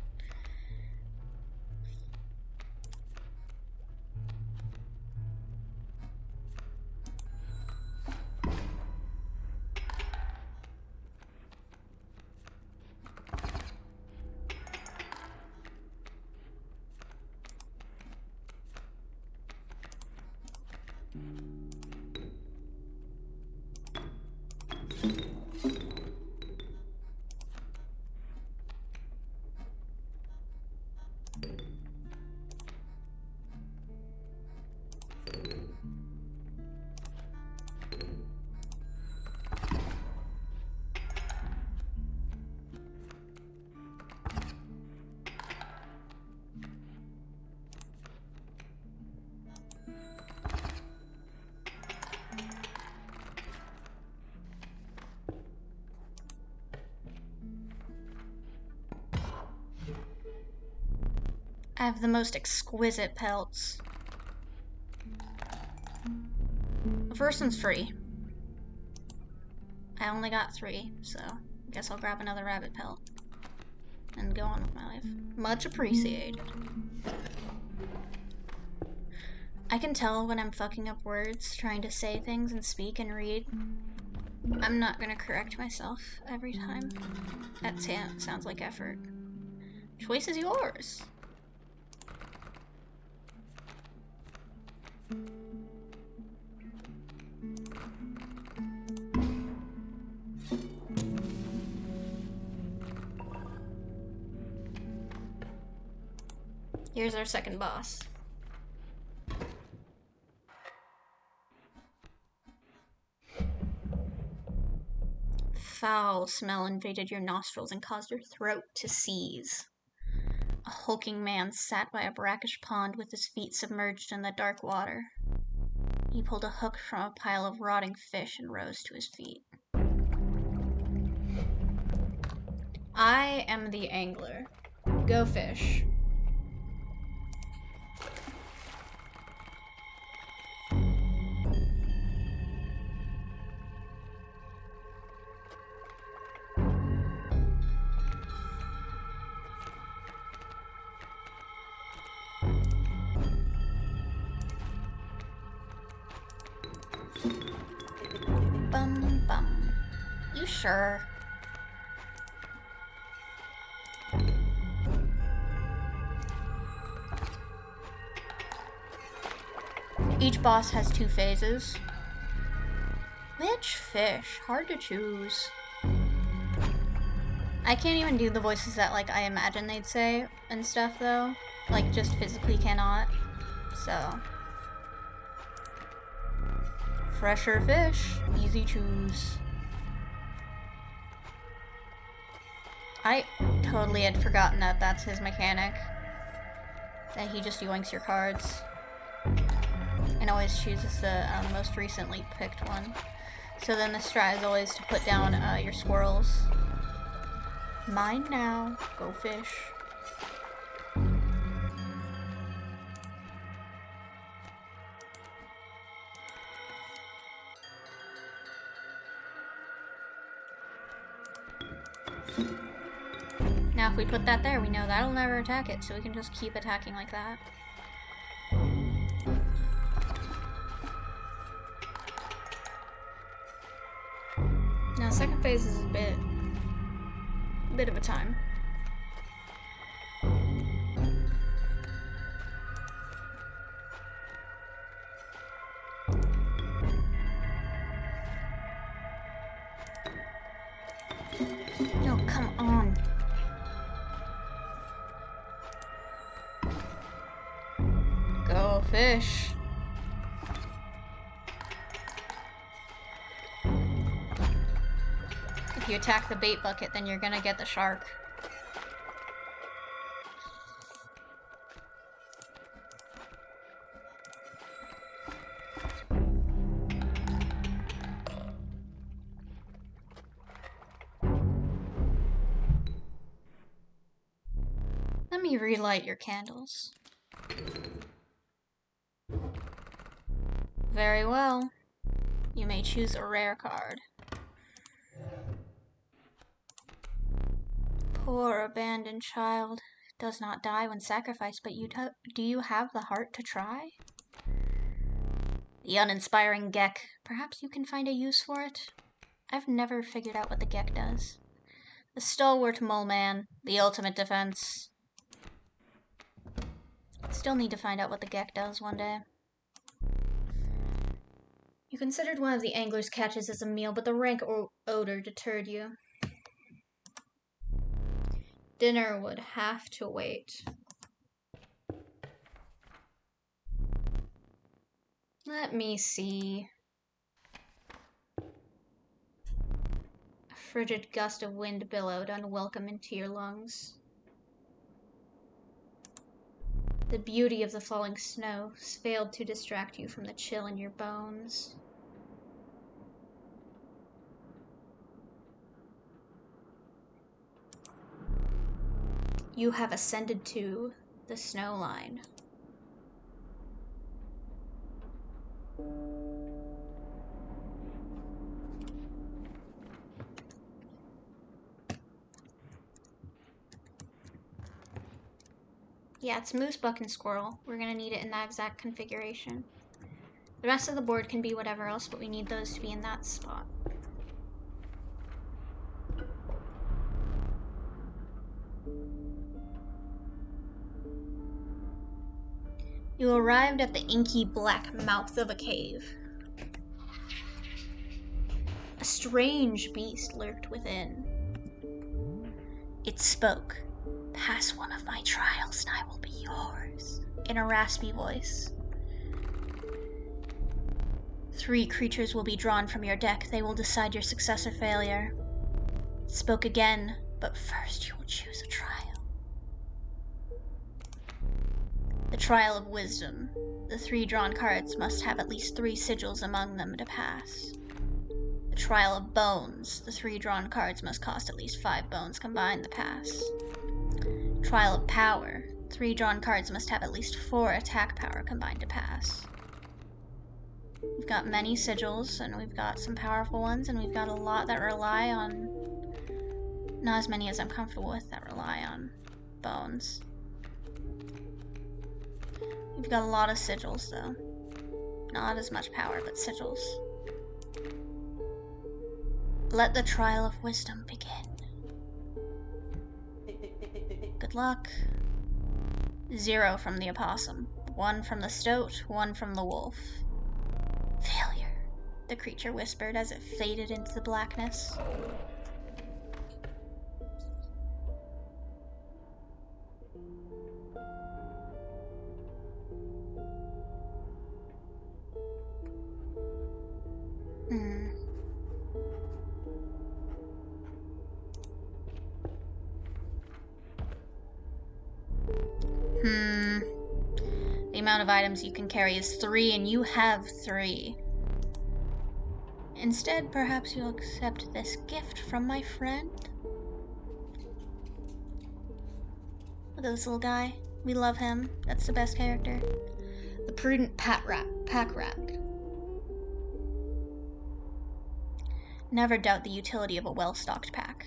I have the most exquisite pelts. The first one's free. I only got 3, so I guess I'll grab another rabbit pelt and go on with my life. Much appreciated. I can tell when I'm fucking up words, trying to say things and speak and read. I'm not gonna correct myself every time. That sounds like effort. Choice is yours. Here's our second boss. Foul smell invaded your nostrils and caused your throat to seize. A hulking man sat by a brackish pond with his feet submerged in the dark water. He pulled a hook from a pile of rotting fish and rose to his feet. I am the angler. Go fish. Bum. You sure? Each boss has 2 phases. Which fish? Hard to choose. I can't even do the voices that, like, I imagine they'd say and stuff, though. Like, just physically cannot. So. Fresher fish. Easy choose. I totally had forgotten that that's his mechanic. That he just yoinks your cards. And always chooses the most recently picked one. So then the strat is always to put down your squirrels. Mine now. Go fish. Now if we put that there, we know that'll never attack it, so we can just keep attacking like that. Now second phase is a bit of a time. No, come on. Go fish. If you attack the bait bucket, then you're gonna get the shark. Let me relight your candles. Very well. You may choose a rare card. Poor abandoned child. Does not die when sacrificed, but do you have the heart to try? The uninspiring Gek. Perhaps you can find a use for it? I've never figured out what the Gek does. The stalwart mole man. The ultimate defense. Still need to find out what the Gek does one day. You considered one of the angler's catches as a meal, but the rank odor deterred you. Dinner would have to wait. Let me see. A frigid gust of wind billowed unwelcome into your lungs. The beauty of the falling snow failed to distract you from the chill in your bones. You have ascended to the snow line. Yeah, it's moose, buck, and squirrel. We're gonna need it in that exact configuration. The rest of the board can be whatever else, but we need those to be in that spot. You arrived at the inky black mouth of a cave. A strange beast lurked within. It spoke. Pass one of my trials and I will be yours, in a raspy voice. 3 creatures will be drawn from your deck. They will decide your success or failure. It spoke again, but first you will choose a trial. The trial of wisdom. The 3 drawn cards must have at least 3 sigils among them to pass. The trial of bones. The 3 drawn cards must cost at least 5 bones combined to pass. Trial of power. 3 drawn cards must have at least 4 attack power combined to pass. We've got many sigils, and we've got some powerful ones, and we've got a lot that rely on... Not as many as I'm comfortable with that rely on bones. We've got a lot of sigils, though. Not as much power, but sigils. Let the trial of wisdom begin. Good luck. 0 from the opossum, 1 from the stoat, 1 from the wolf. Failure, the creature whispered as it faded into the blackness. The amount of items you can carry is 3, and you have 3. Instead, perhaps you'll accept this gift from my friend? Look at this little guy. We love him. That's the best character. The prudent pack rat. Never doubt the utility of a well-stocked pack.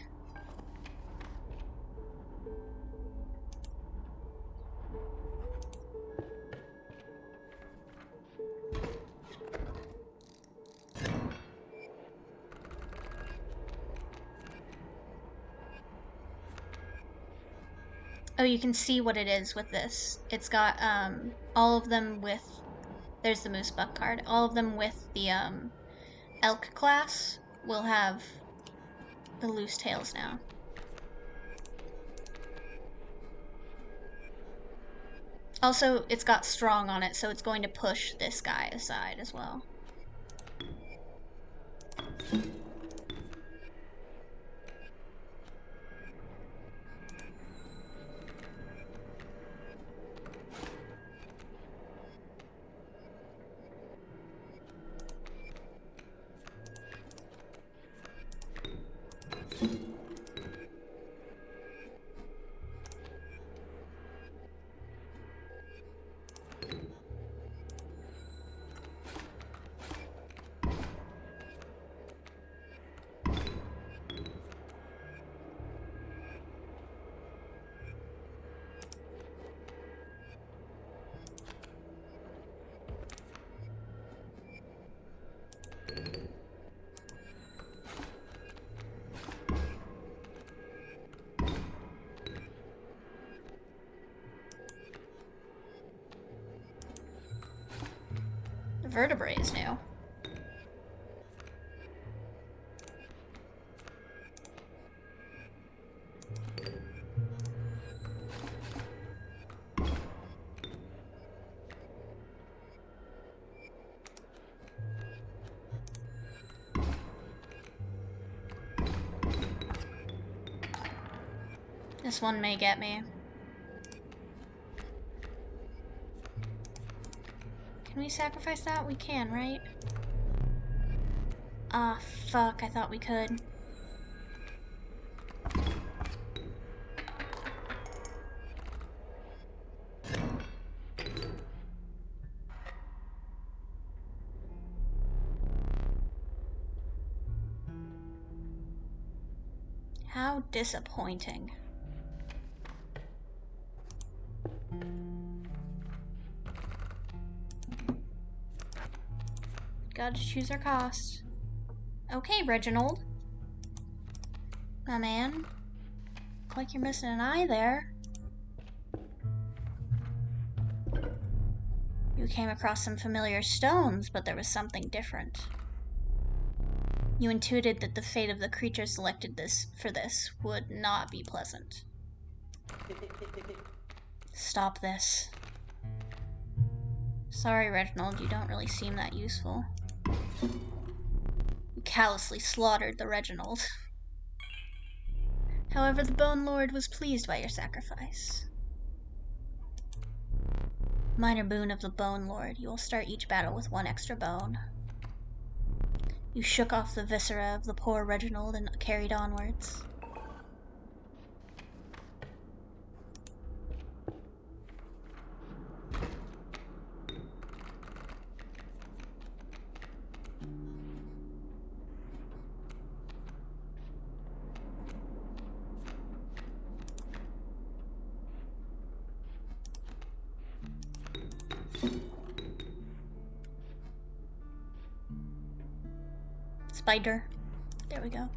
Oh, you can see what it is with this. It's got all of them with... There's the moose buck card. All of them with the elk class will have the loose tails now. Also, it's got strong on it, so it's going to push this guy aside as well. vertebrae is new. This one may get me. Can we sacrifice that? We can, right? Ah, fuck, I thought we could. How disappointing. Gotta choose our cost. Okay, Reginald. My man. Look like you're missing an eye there. You came across some familiar stones, but there was something different. You intuited that the fate of the creature selected for this would not be pleasant. Stop this. Sorry, Reginald, you don't really seem that useful. You callously slaughtered the Reginald. However, the Bone Lord was pleased by your sacrifice. Minor boon of the Bone Lord, you will start each battle with 1 extra bone. You shook off the viscera of the poor Reginald and carried onwards. Spider. There we go.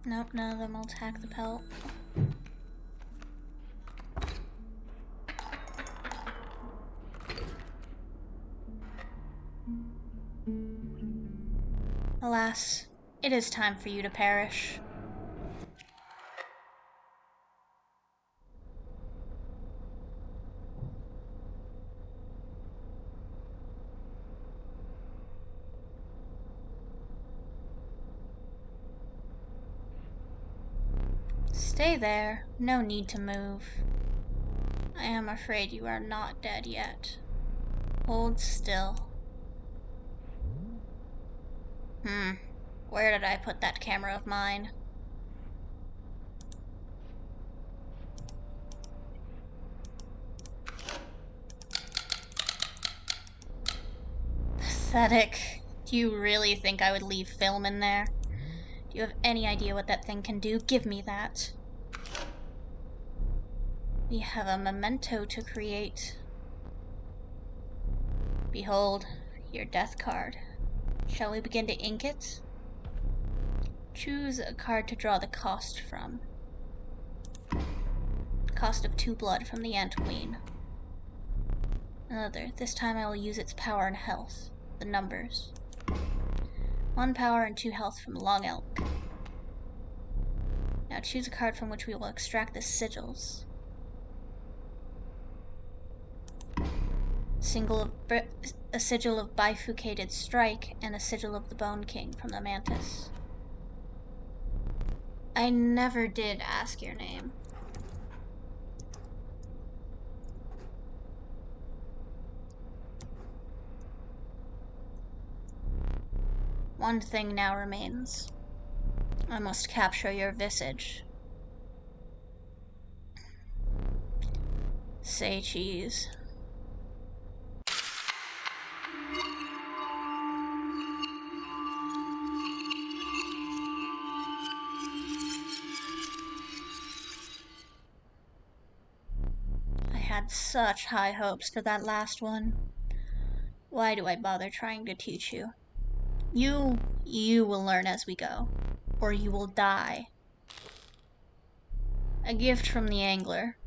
Nope, none of them will attack the pelt. Alas, it is time for you to perish. Stay there. No need to move. I am afraid you are not dead yet. Hold still. Where did I put that camera of mine? Pathetic. Do you really think I would leave film in there? Do you have any idea what that thing can do? Give me that. We have a memento to create. Behold, your death card. Shall we begin to ink it? Choose a card to draw the cost from. Cost of 2 blood from the Ant Queen. Another. This time I will use its power and health. The numbers. 1 power and 2 health from Long Elk. Now choose a card from which we will extract the sigils. A sigil of Bifurcated Strike and a sigil of the Bone King from the Mantis. I never did ask your name. One thing now remains. I must capture your visage. Say cheese. I had such high hopes for that last one. Why do I bother trying to teach you? You will learn as we go, or you will die. A gift from the angler.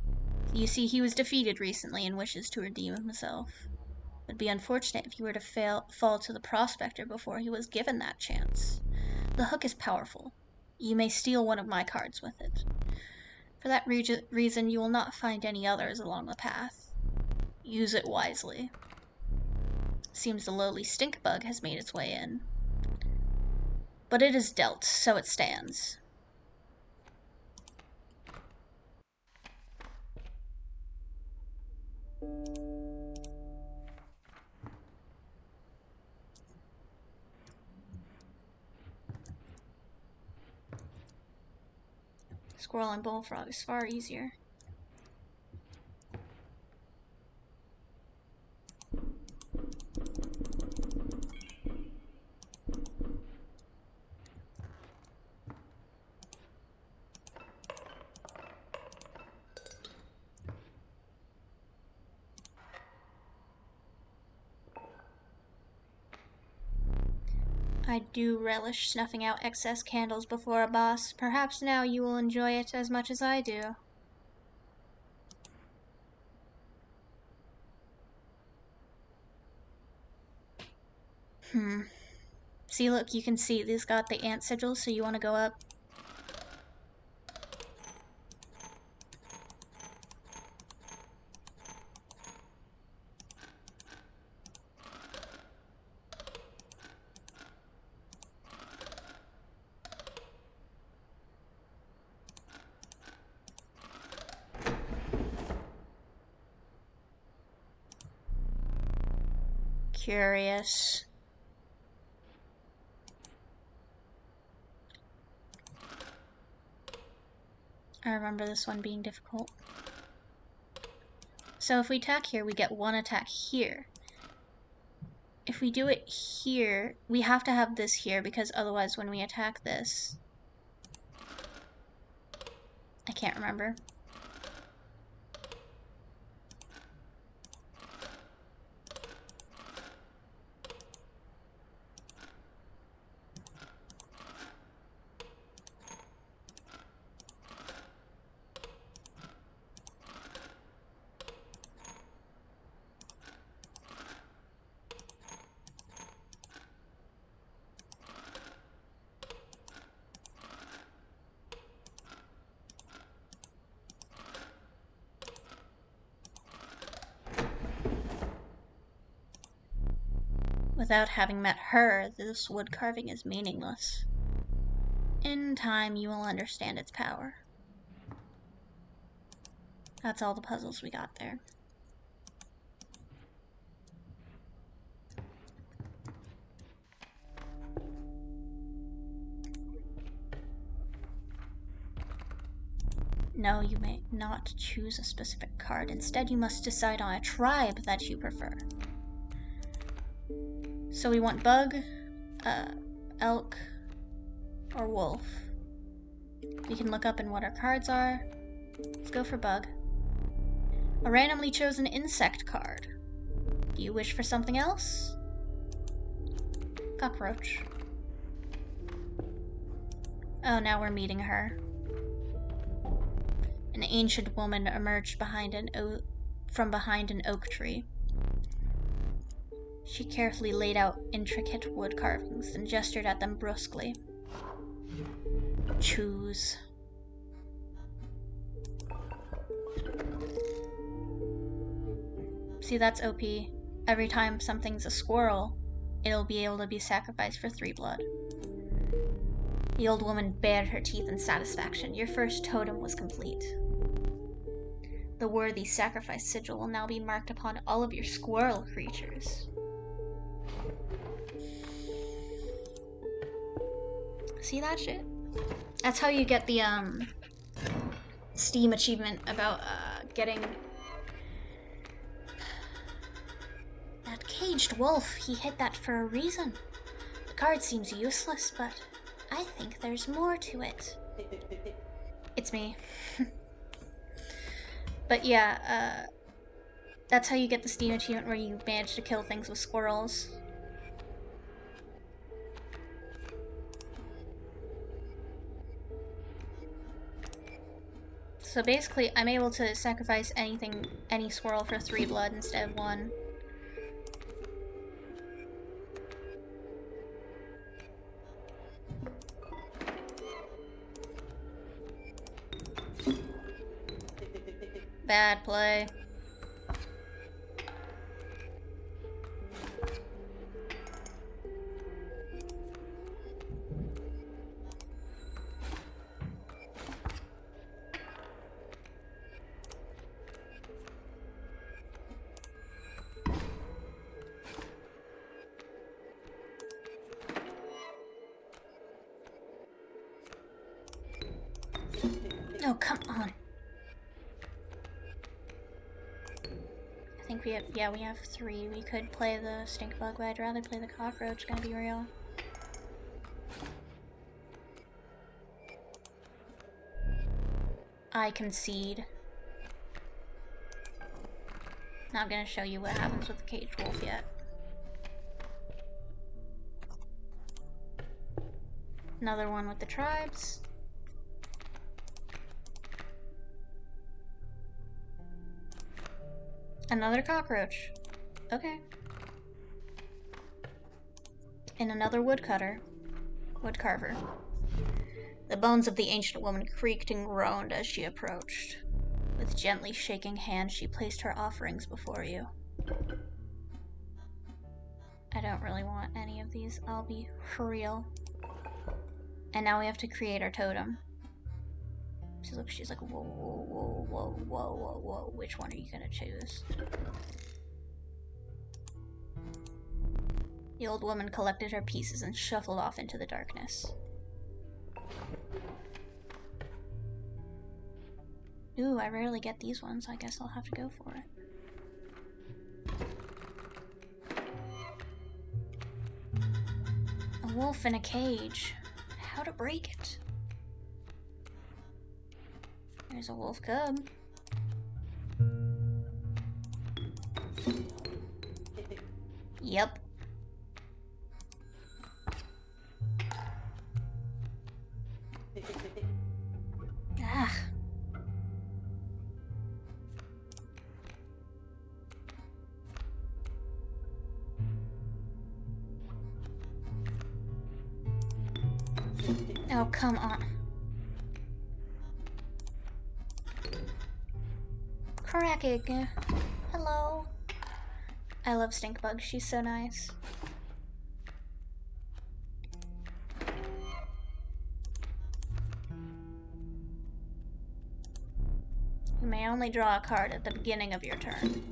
You see, he was defeated recently and wishes to redeem himself. It would be unfortunate if you were to fall to the prospector before he was given that chance. The hook is powerful. You may steal one of my cards with it. For that reason, you will not find any others along the path. Use it wisely. Seems the lowly stink bug has made its way in. But it is dealt, so it stands. Squirrel and bullfrog is far easier. I do relish snuffing out excess candles before a boss. Perhaps now you will enjoy it as much as I do. See, look, you can see these got the ant sigil, so you want to go up. Curious. I remember this one being difficult. So if we attack here, we get one attack here. If we do it here, we have to have this here because otherwise when we attack this... I can't remember. Without having met her, this wood carving is meaningless. In time, you will understand its power. That's all the puzzles we got there. No, you may not choose a specific card. Instead, you must decide on a tribe that you prefer. So we want bug, elk, or wolf. We can look up in what our cards are. Let's go for bug. A randomly chosen insect card. Do you wish for something else? Cockroach. Oh, now we're meeting her. An ancient woman emerged from behind an oak tree. She carefully laid out intricate wood carvings and gestured at them brusquely. Choose. See, that's OP. Every time something's a squirrel, it'll be able to be sacrificed for 3 blood. The old woman bared her teeth in satisfaction. Your first totem was complete. The worthy sacrifice sigil will now be marked upon all of your squirrel creatures. See that shit? That's how you get the Steam achievement about getting that caged wolf. He hid that for a reason. The card seems useless, but I think there's more to it. It's me. But yeah, That's how you get the Steam achievement where you manage to kill things with squirrels. So basically, I'm able to sacrifice any squirrel for 3 blood instead of 1. Bad play. Oh, come on. I think we have 3. We could play the stink bug, but I'd rather play the cockroach, gonna be real. I concede. Not gonna show you what happens with the caged wolf yet. Another one with the tribes. Another cockroach. Okay. And another woodcarver. The bones of the ancient woman creaked and groaned as she approached. With gently shaking hands, she placed her offerings before you. I don't really want any of these, I'll be for real. And now we have to create our totem. She's like, whoa, whoa, whoa, whoa, whoa, whoa, whoa. Which one are you gonna choose? The old woman collected her pieces and shuffled off into the darkness. Ooh, I rarely get these ones. I guess I'll have to go for it. A wolf in a cage. How to break it? There's a wolf cub. Yep. Ah. Oh, come on. Cracking. Hello. I love Stinkbug. She's so nice. You may only draw a card at the beginning of your turn.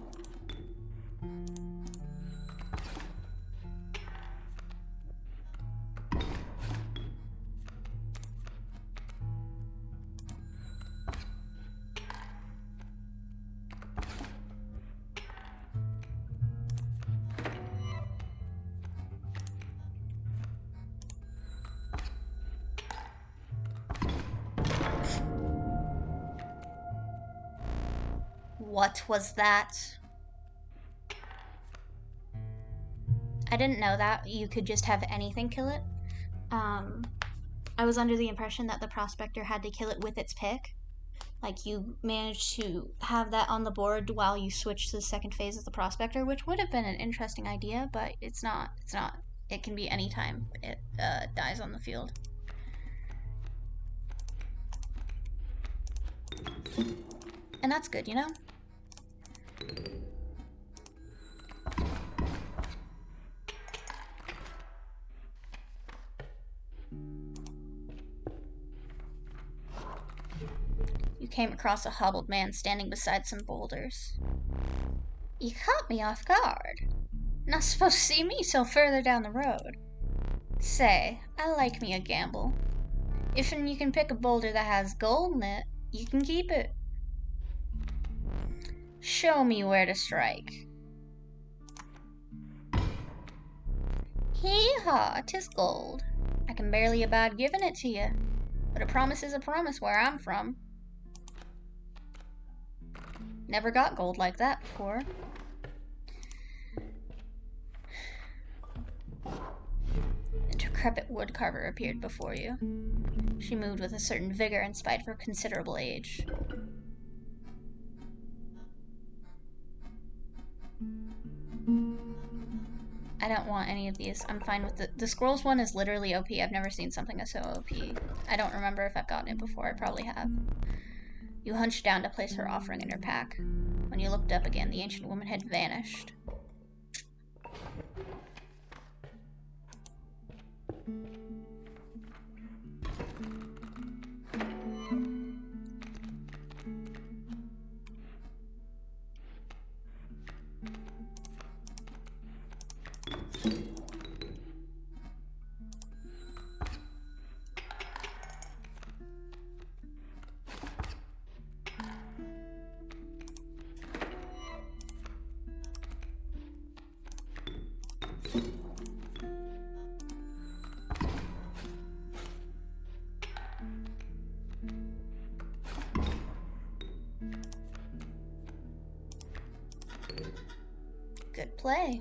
What was that? I didn't know that you could just have anything kill it. I was under the impression that the prospector had to kill it with its pick. Like, you managed to have that on the board while you switch to the second phase of the prospector, which would have been an interesting idea, but it's not. It can be any time it dies on the field. And that's good, you know? You came across a hobbled man standing beside some boulders. You caught me off guard. Not supposed to see me till further down the road. Say, I like me a gamble. If you can pick a boulder that has gold in it, you can keep it. Show me where to strike. Hee-haw, 'tis gold. I can barely abide giving it to you, but a promise is a promise where I'm from. Never got gold like that before. A decrepit woodcarver appeared before you. She moved with a certain vigor in spite of her considerable age. I don't want any of these. I'm fine with the scrolls one is literally OP. I've never seen something that's so OP. I don't remember if I've gotten it before. I probably have. You hunched down to place her offering in her pack. When you looked up again, the ancient woman had vanished. Good play.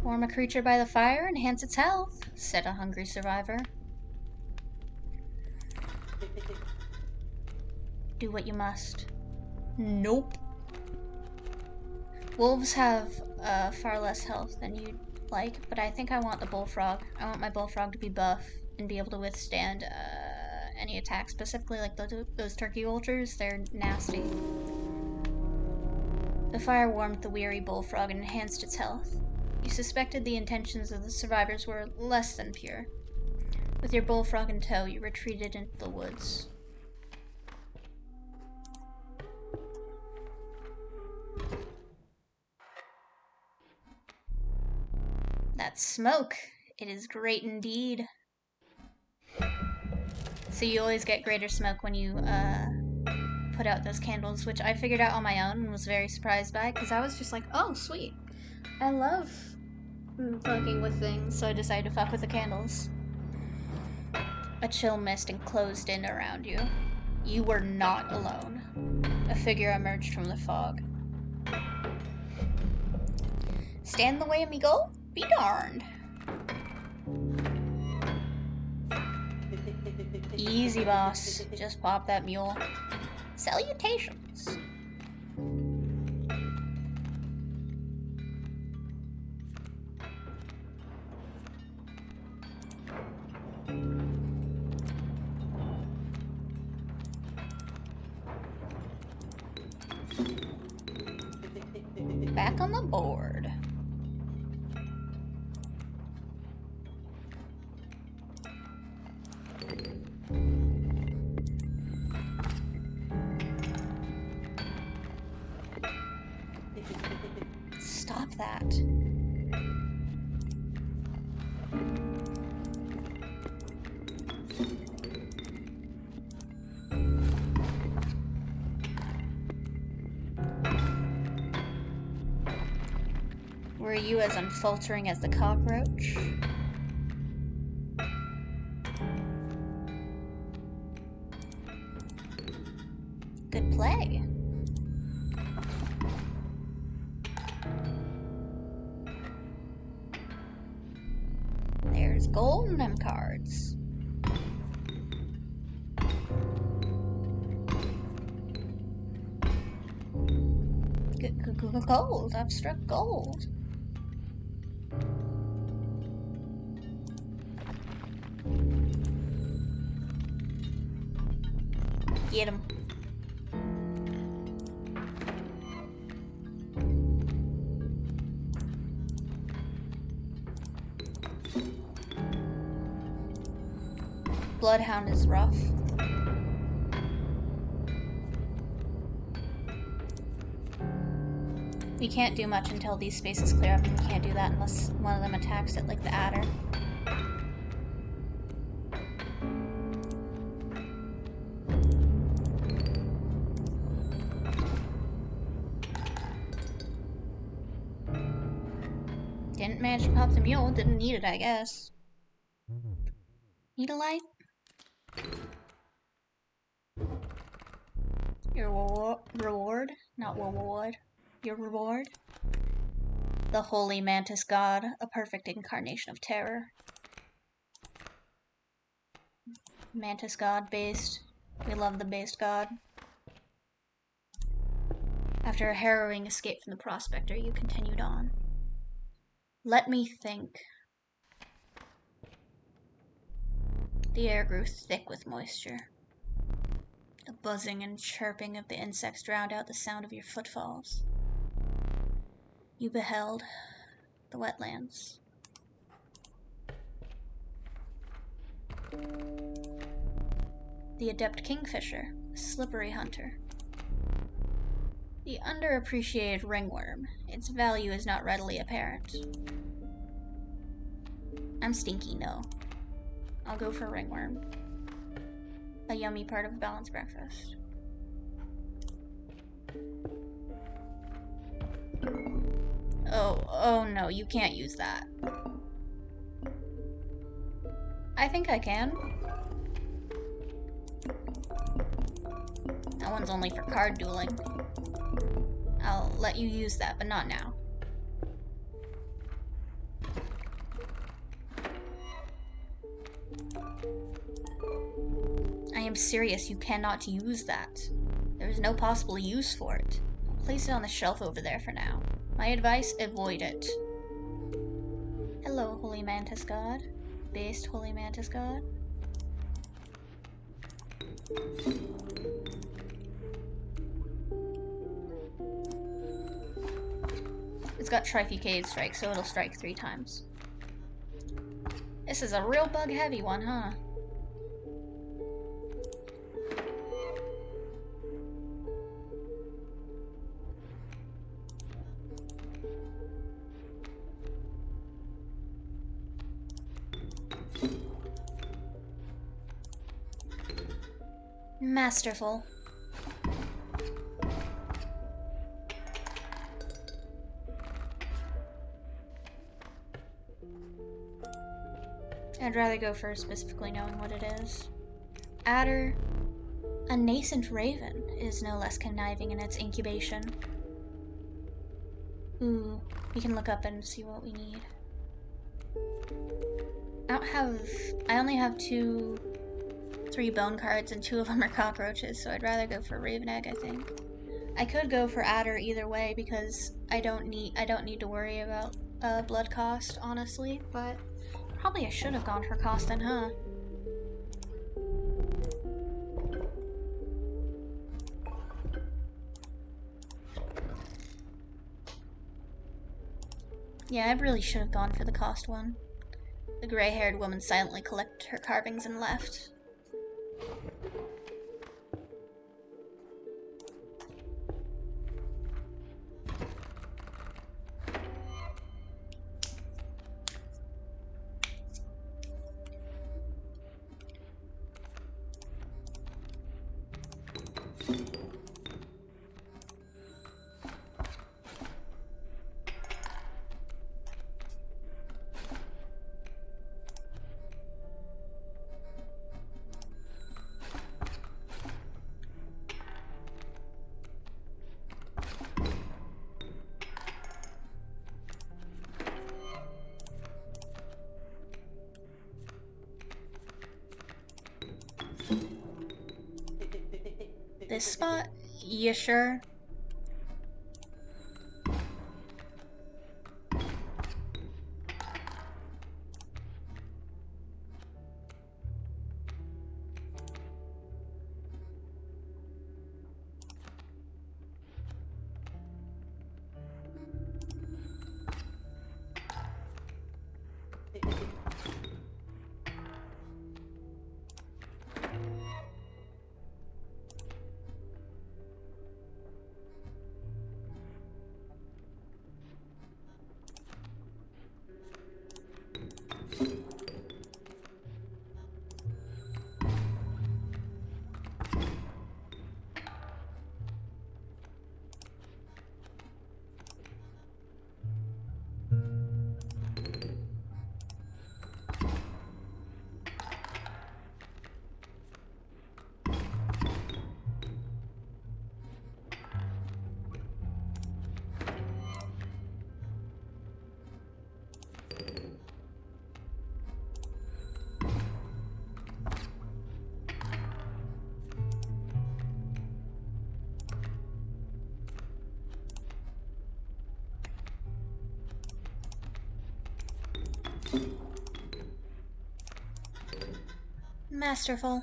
Warm a creature by the fire, enhance its health, said a hungry survivor. Do what you must. Nope. Wolves have far less health than you'd like, but I think I want the bullfrog. I want my bullfrog to be buff and be able to withstand any attack, specifically like those turkey vultures. They're nasty. The fire warmed the weary bullfrog and enhanced its health. You suspected the intentions of the survivors were less than pure. With your bullfrog in tow, you retreated into the woods. That's smoke. It is great indeed. So you always get greater smoke when you put out those candles, which I figured out on my own and was very surprised by, because I was just like, oh, sweet. I love fucking with things, so I decided to fuck with the candles. A chill mist enclosed in around you. You were not alone. A figure emerged from the fog. Stand in the way, amigo? Be darned. Easy, boss. Just pop that mule. Salutations. Back on the board. Stop that. Were you as unfaltering as the cockroach? Good play. There's gold in them cards. Gold. I've struck gold. Get him. Bloodhound is rough. We can't do much until these spaces clear up, and we can't do that unless one of them attacks it, like the adder. Didn't manage to pop the mule, didn't need it, I guess. Need a light? Your reward? Not reward. Your reward? The holy mantis god, a perfect incarnation of terror. Mantis god based. We love the based god. After a harrowing escape from the prospector, you continued on. Let me think. The air grew thick with moisture. The buzzing and chirping of the insects drowned out the sound of your footfalls. You beheld the wetlands. The adept kingfisher, a slippery hunter. The underappreciated ringworm. Its value is not readily apparent. I'm stinky, no. I'll go for ringworm. A yummy part of a balanced breakfast. Oh no, you can't use that. I think I can. That one's only for card dueling. I'll let you use that, but not now. I am serious, you cannot use that. There is no possible use for it. I'll place it on the shelf over there for now. My advice, avoid it. Hello, Holy Mantis God. Based Holy Mantis God. It's got Trifecade Strike, so it'll strike 3 times. This is a real bug-heavy one, huh? Masterful. I'd rather go for specifically knowing what it is. Adder. A nascent raven is no less conniving in its incubation. Ooh, we can look up and see what we need. I only have 3 bone cards, and 2 of them are cockroaches, so I'd rather go for raven egg, I think. I could go for adder either way because I don't need to worry about blood cost, honestly, but probably I should have gone for cost then, huh? Yeah, I really should have gone for the cost one. The gray-haired woman silently collected her carvings and left. This spot? You sure? Masterful.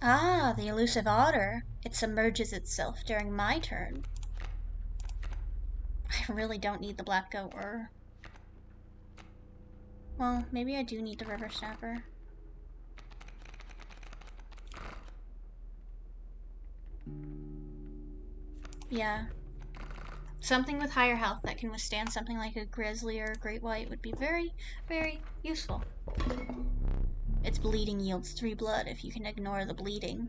Ah, the elusive otter. It submerges itself during my turn. I really don't need the black goat or... Well, maybe I do need the river snapper. Yeah. Something with higher health that can withstand something like a grizzly or a great white would be very, very useful. Its bleeding yields 3 blood if you can ignore the bleeding.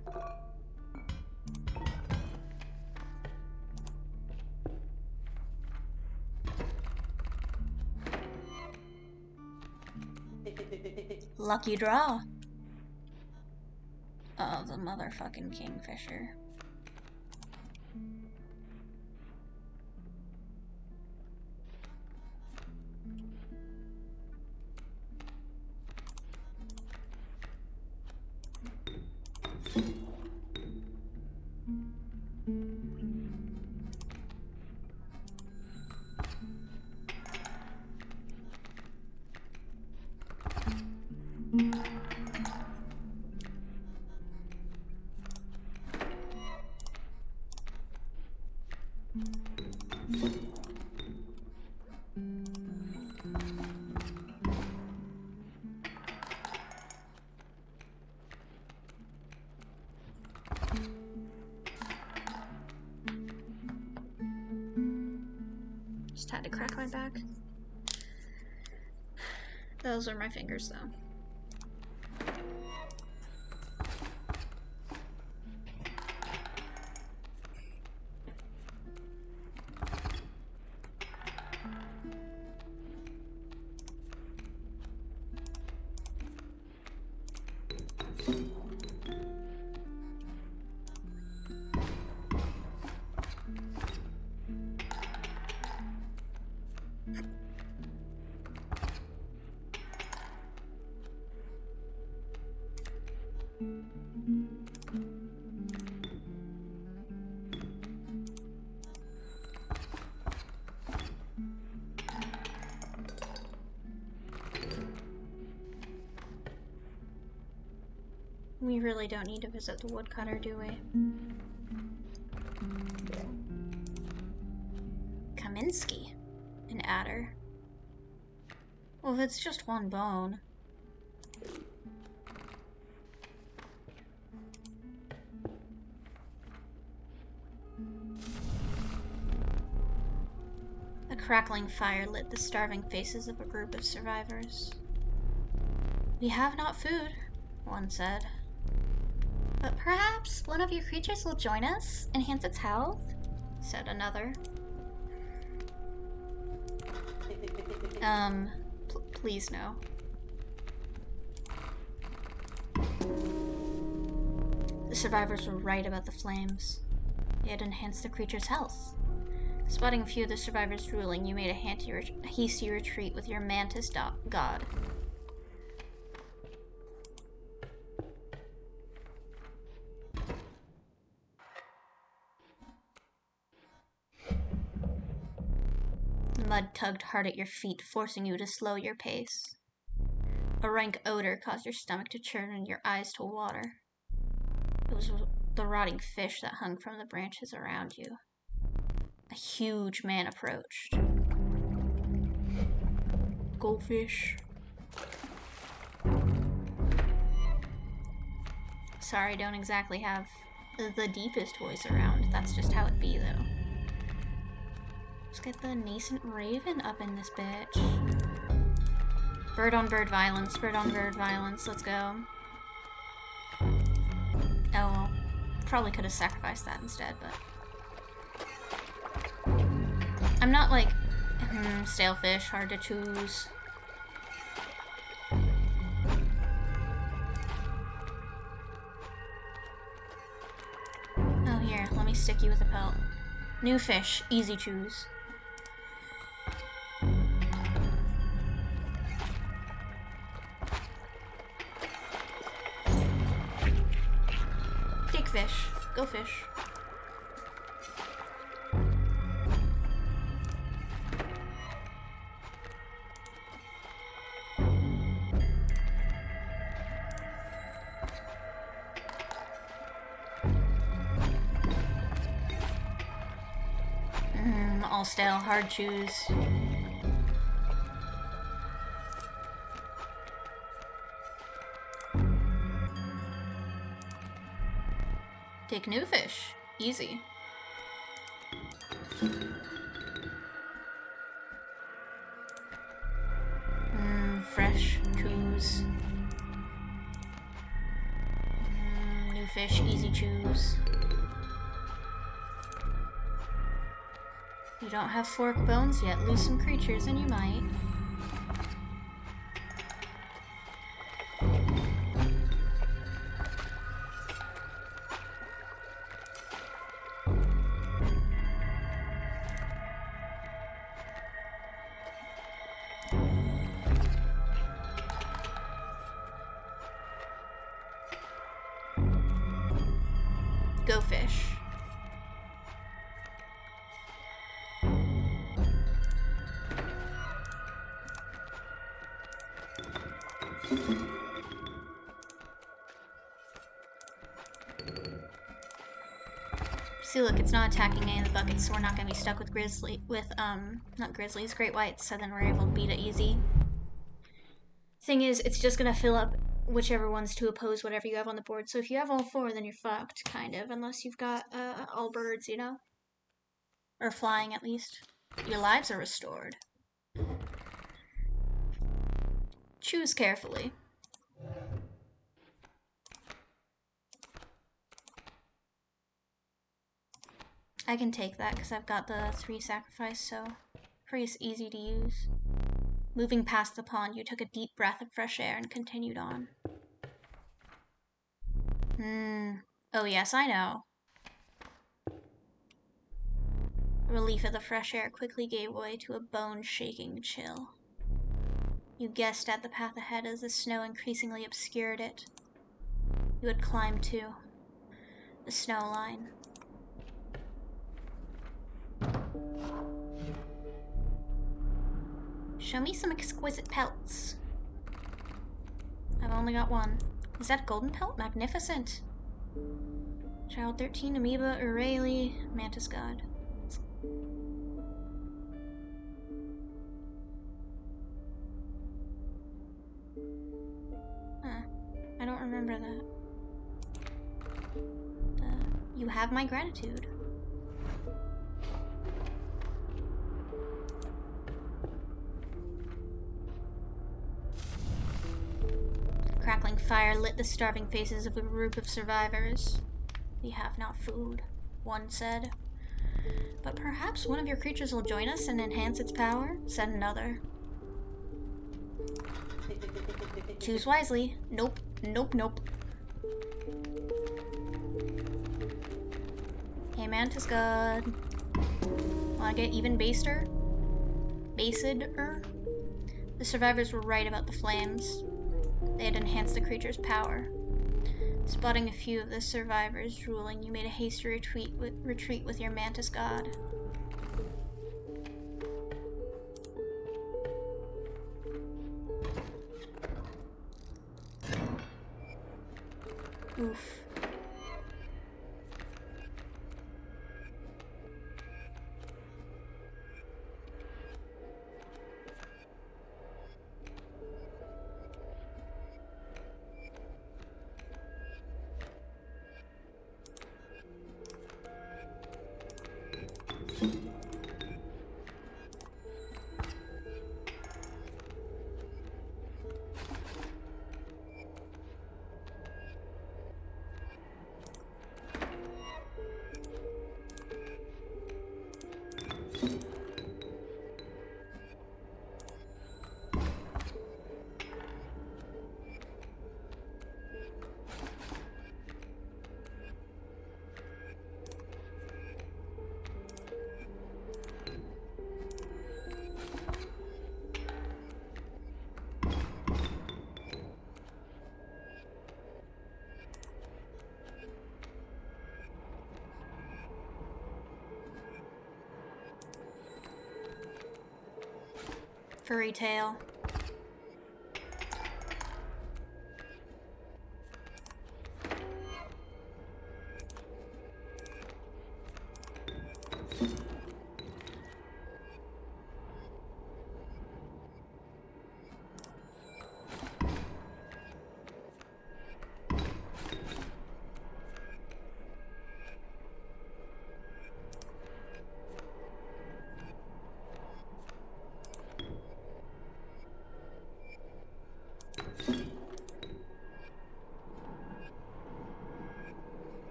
Lucky draw. Oh, the motherfucking kingfisher. Just had to crack my back. Those are my fingers, though. We really don't need to visit the woodcutter, do we? Kaminsky. An adder. Well, if it's just one bone. A crackling fire lit the starving faces of a group of survivors. "We have not food," one said. "But perhaps one of your creatures will join us, enhance its health," said another. Please no. The survivors were right about the flames. They had enhanced the creature's health. Spotting a few of the survivors drooling, you made a hasty retreat with your mantis god. The mud tugged hard at your feet, forcing you to slow your pace. A rank odor caused your stomach to churn and your eyes to water. It was the rotting fish that hung from the branches around you. A huge man approached. "Goldfish." Sorry, don't exactly have the deepest voice around. That's just how it be, though. Let's get the nascent raven up in this bitch. Bird on bird violence, bird on bird violence. Let's go. Oh well. Probably could have sacrificed that instead, but I'm not like stale fish, hard to choose. Oh here, let me stick you with a pelt. New fish, easy choose. Take fish. Go fish. All stale, hard choose. Take new fish. Easy. Fresh. Choose. New fish. Easy choose. You don't have fork bones yet. Lose some creatures and you might. Go fish. See, look, it's not attacking any of the buckets, so we're not gonna be stuck with not grizzlies, great whites, so then we're able to beat it easy. Thing is, it's just gonna fill up whichever ones to oppose whatever you have on the board, so if you have all four, then you're fucked, kind of, unless you've got, all birds, you know? Or flying, at least. Your lives are restored. Choose carefully. I can take that because I've got the 3 sacrifice, so pretty easy to use. Moving past the pond, you took a deep breath of fresh air and continued on. Oh yes, I know. Relief of the fresh air quickly gave way to a bone-shaking chill. You guessed at the path ahead as the snow increasingly obscured it. You had climbed to the snow line. Show me some exquisite pelts. I've only got one. Is that golden pelt? Magnificent. Child 13, Amoeba, Aurelie, Mantis God. Huh. I don't remember that. You have my gratitude. Crackling fire lit the starving faces of a group of survivors. We have not food, one said. But perhaps one of your creatures will join us and enhance its power, said another. Choose wisely. Nope, nope, nope. Hey, Mantis God. Wanna get even baster? Based-er? The survivors were right about the flames. They had enhanced the creature's power. Spotting a few of the survivors drooling, you made a hasty retreat with your Mantis God. Oof. Furry tail.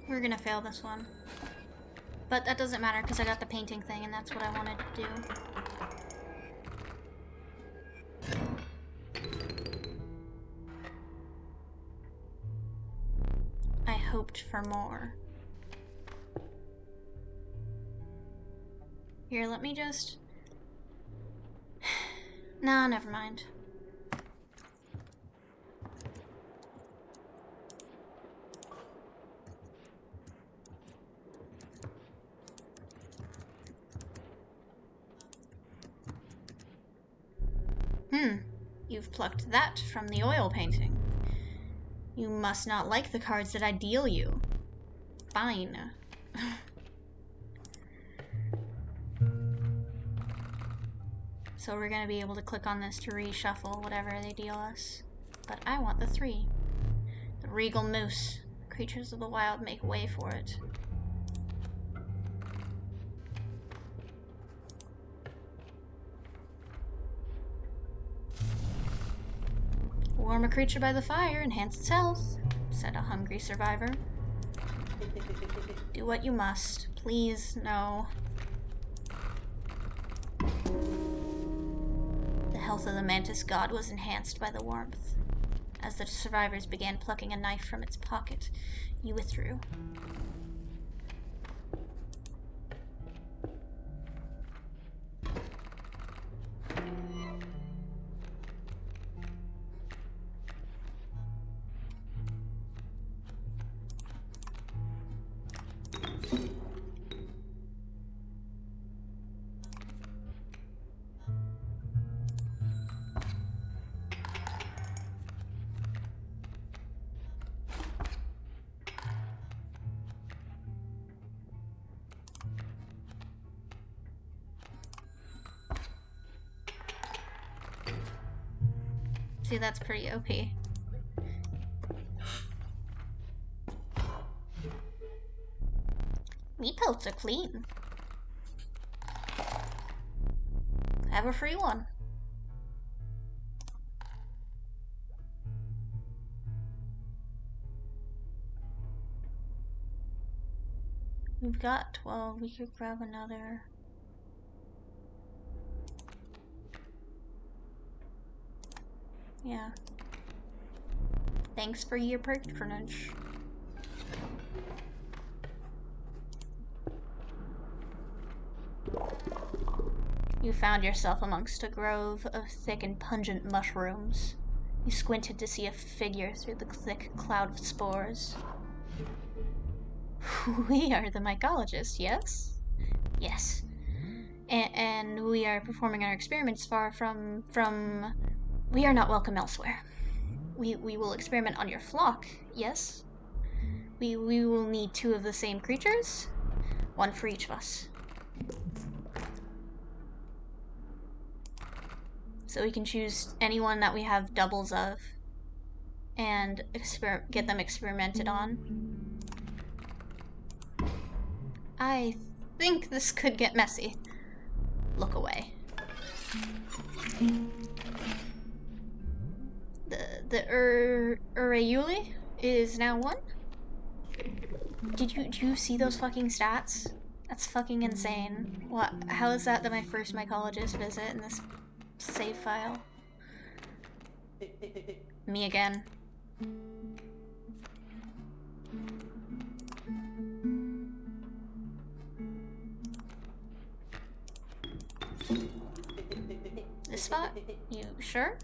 We're gonna fail this one. But that doesn't matter because I got the painting thing and that's what I wanted to do. I hoped for more. Here, let me just... Nah, never mind. You've plucked that from the oil painting. You must not like the cards that I deal you. Fine. So we're gonna be able to click on this to reshuffle whatever they deal us. But I want the 3. The regal moose. Creatures of the wild make way for it. Warm a creature by the fire, enhance its health, said a hungry survivor. Do what you must. Please, no. The health of the mantis god was enhanced by the warmth. As the survivors began plucking a knife from its pocket, you withdrew. See, that's pretty OP. Me pelts are clean. Have a free one. We've got 12. We could grab another. Yeah. Thanks for your patronage. You found yourself amongst a grove of thick and pungent mushrooms. You squinted to see a figure through the thick cloud of spores. We are the mycologists, yes? Yes. And we are performing our experiments far from... We are not welcome elsewhere. We will experiment on your flock, yes? We will need 2 of the same creatures, 1 for each of us. So we can choose anyone that we have doubles of and get them experimented on. I think this could get messy. Look away. The Urayuli is now 1. Did you see those fucking stats? That's fucking insane. What? How is that my first mycologist visit in this save file? Me again. spot? You sure?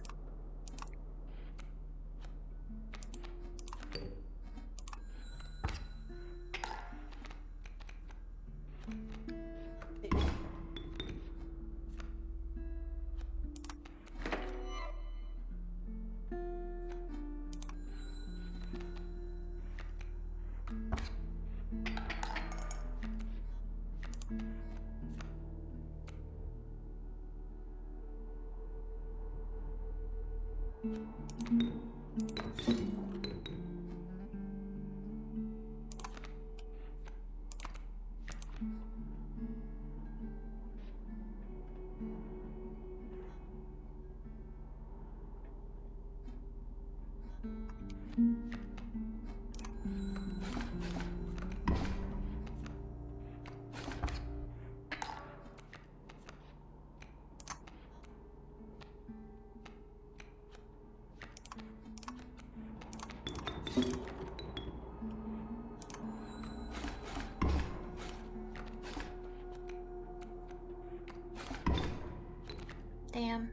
Damn.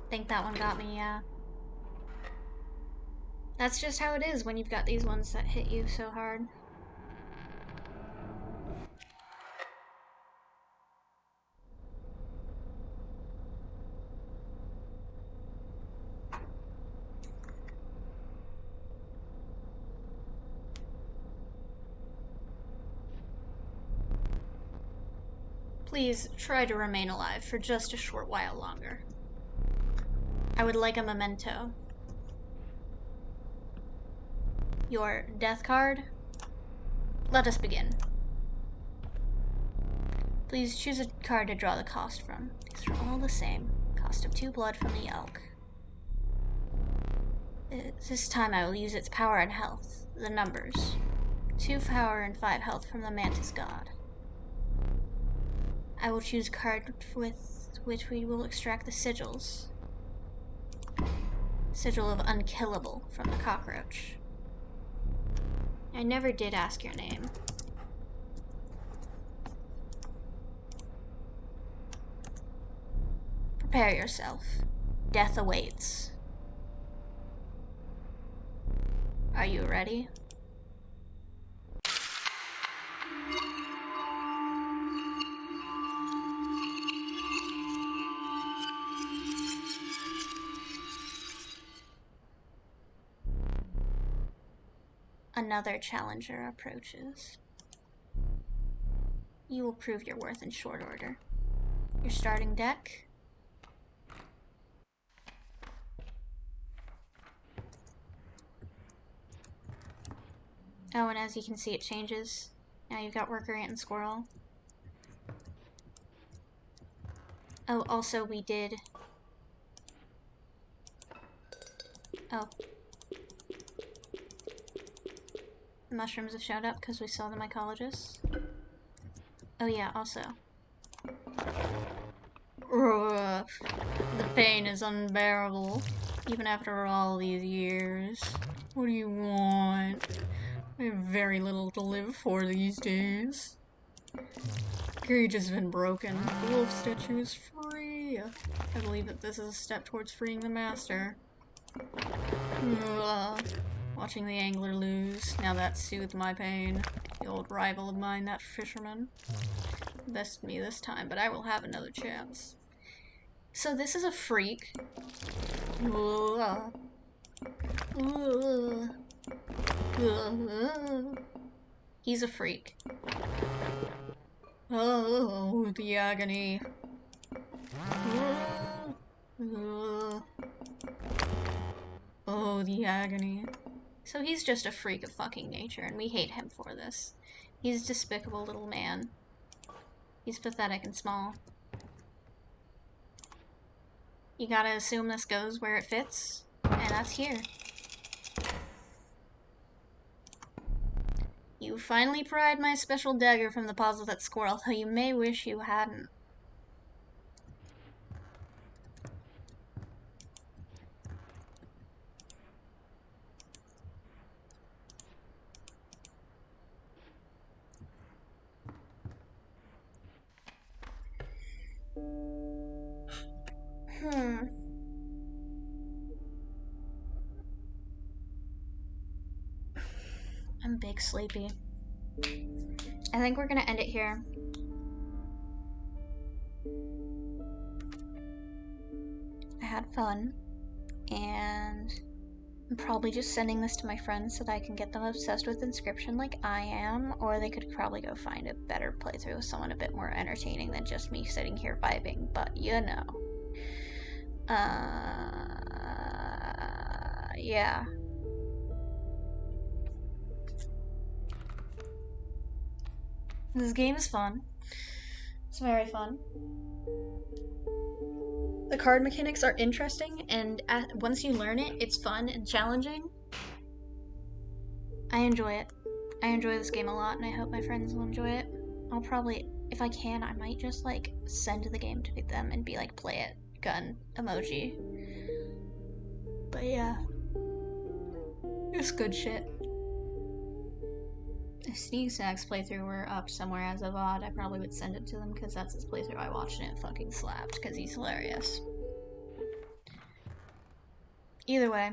Think that one got me, yeah. That's just how it is when you've got these ones that hit you so hard. Please try to remain alive for just a short while longer. I would like a memento. Your death card? Let us begin. Please choose a card to draw the cost from. These are all the same. Cost of 2 blood from the elk. This time I will use its power and health. The numbers. 2 power and 5 health from the mantis god. I will choose a card with which we will extract the sigils. Sigil of unkillable from the cockroach. I never did ask your name. Prepare yourself. Death awaits. Are you ready? Another challenger approaches. You will prove your worth in short order. Your starting deck. Oh, and as you can see, it changes. Now you've got Worker Ant and Squirrel. Oh, also we did... Oh. The mushrooms have showed up because we saw the mycologists. Oh yeah, also. Ugh, the pain is unbearable, even after all these years. What do you want? I have very little to live for these days. Cage has been broken. The wolf statue is free. I believe that this is a step towards freeing the master. Ugh. Watching the angler lose, now that soothed my pain. The old rival of mine, that fisherman. Bested me this time, but I will have another chance. So this is a freak. He's a freak. Oh, the agony. Oh, the agony. So he's just a freak of fucking nature, and we hate him for this. He's a despicable little man. He's pathetic and small. You gotta assume this goes where it fits, and that's here. You finally pried my special dagger from the paws of that squirrel, though you may wish you hadn't. I'm big sleepy. I think we're gonna end it here. I had fun, and I'm probably just sending this to my friends so that I can get them obsessed with Inscryption like I am, or they could probably go find a better playthrough with someone a bit more entertaining than just me sitting here vibing, but you know. Yeah. This game is fun. It's very fun. The card mechanics are interesting, and once you learn it, it's fun and challenging. I enjoy it. I enjoy this game a lot, and I hope my friends will enjoy it. I'll probably, if I can, I might just like send the game to them and be like, play it, gun, emoji. But yeah, it's good shit. If Sneak Snack's playthrough were up somewhere as a VOD, I probably would send it to them because that's his playthrough I watched and it fucking slapped because he's hilarious. Either way,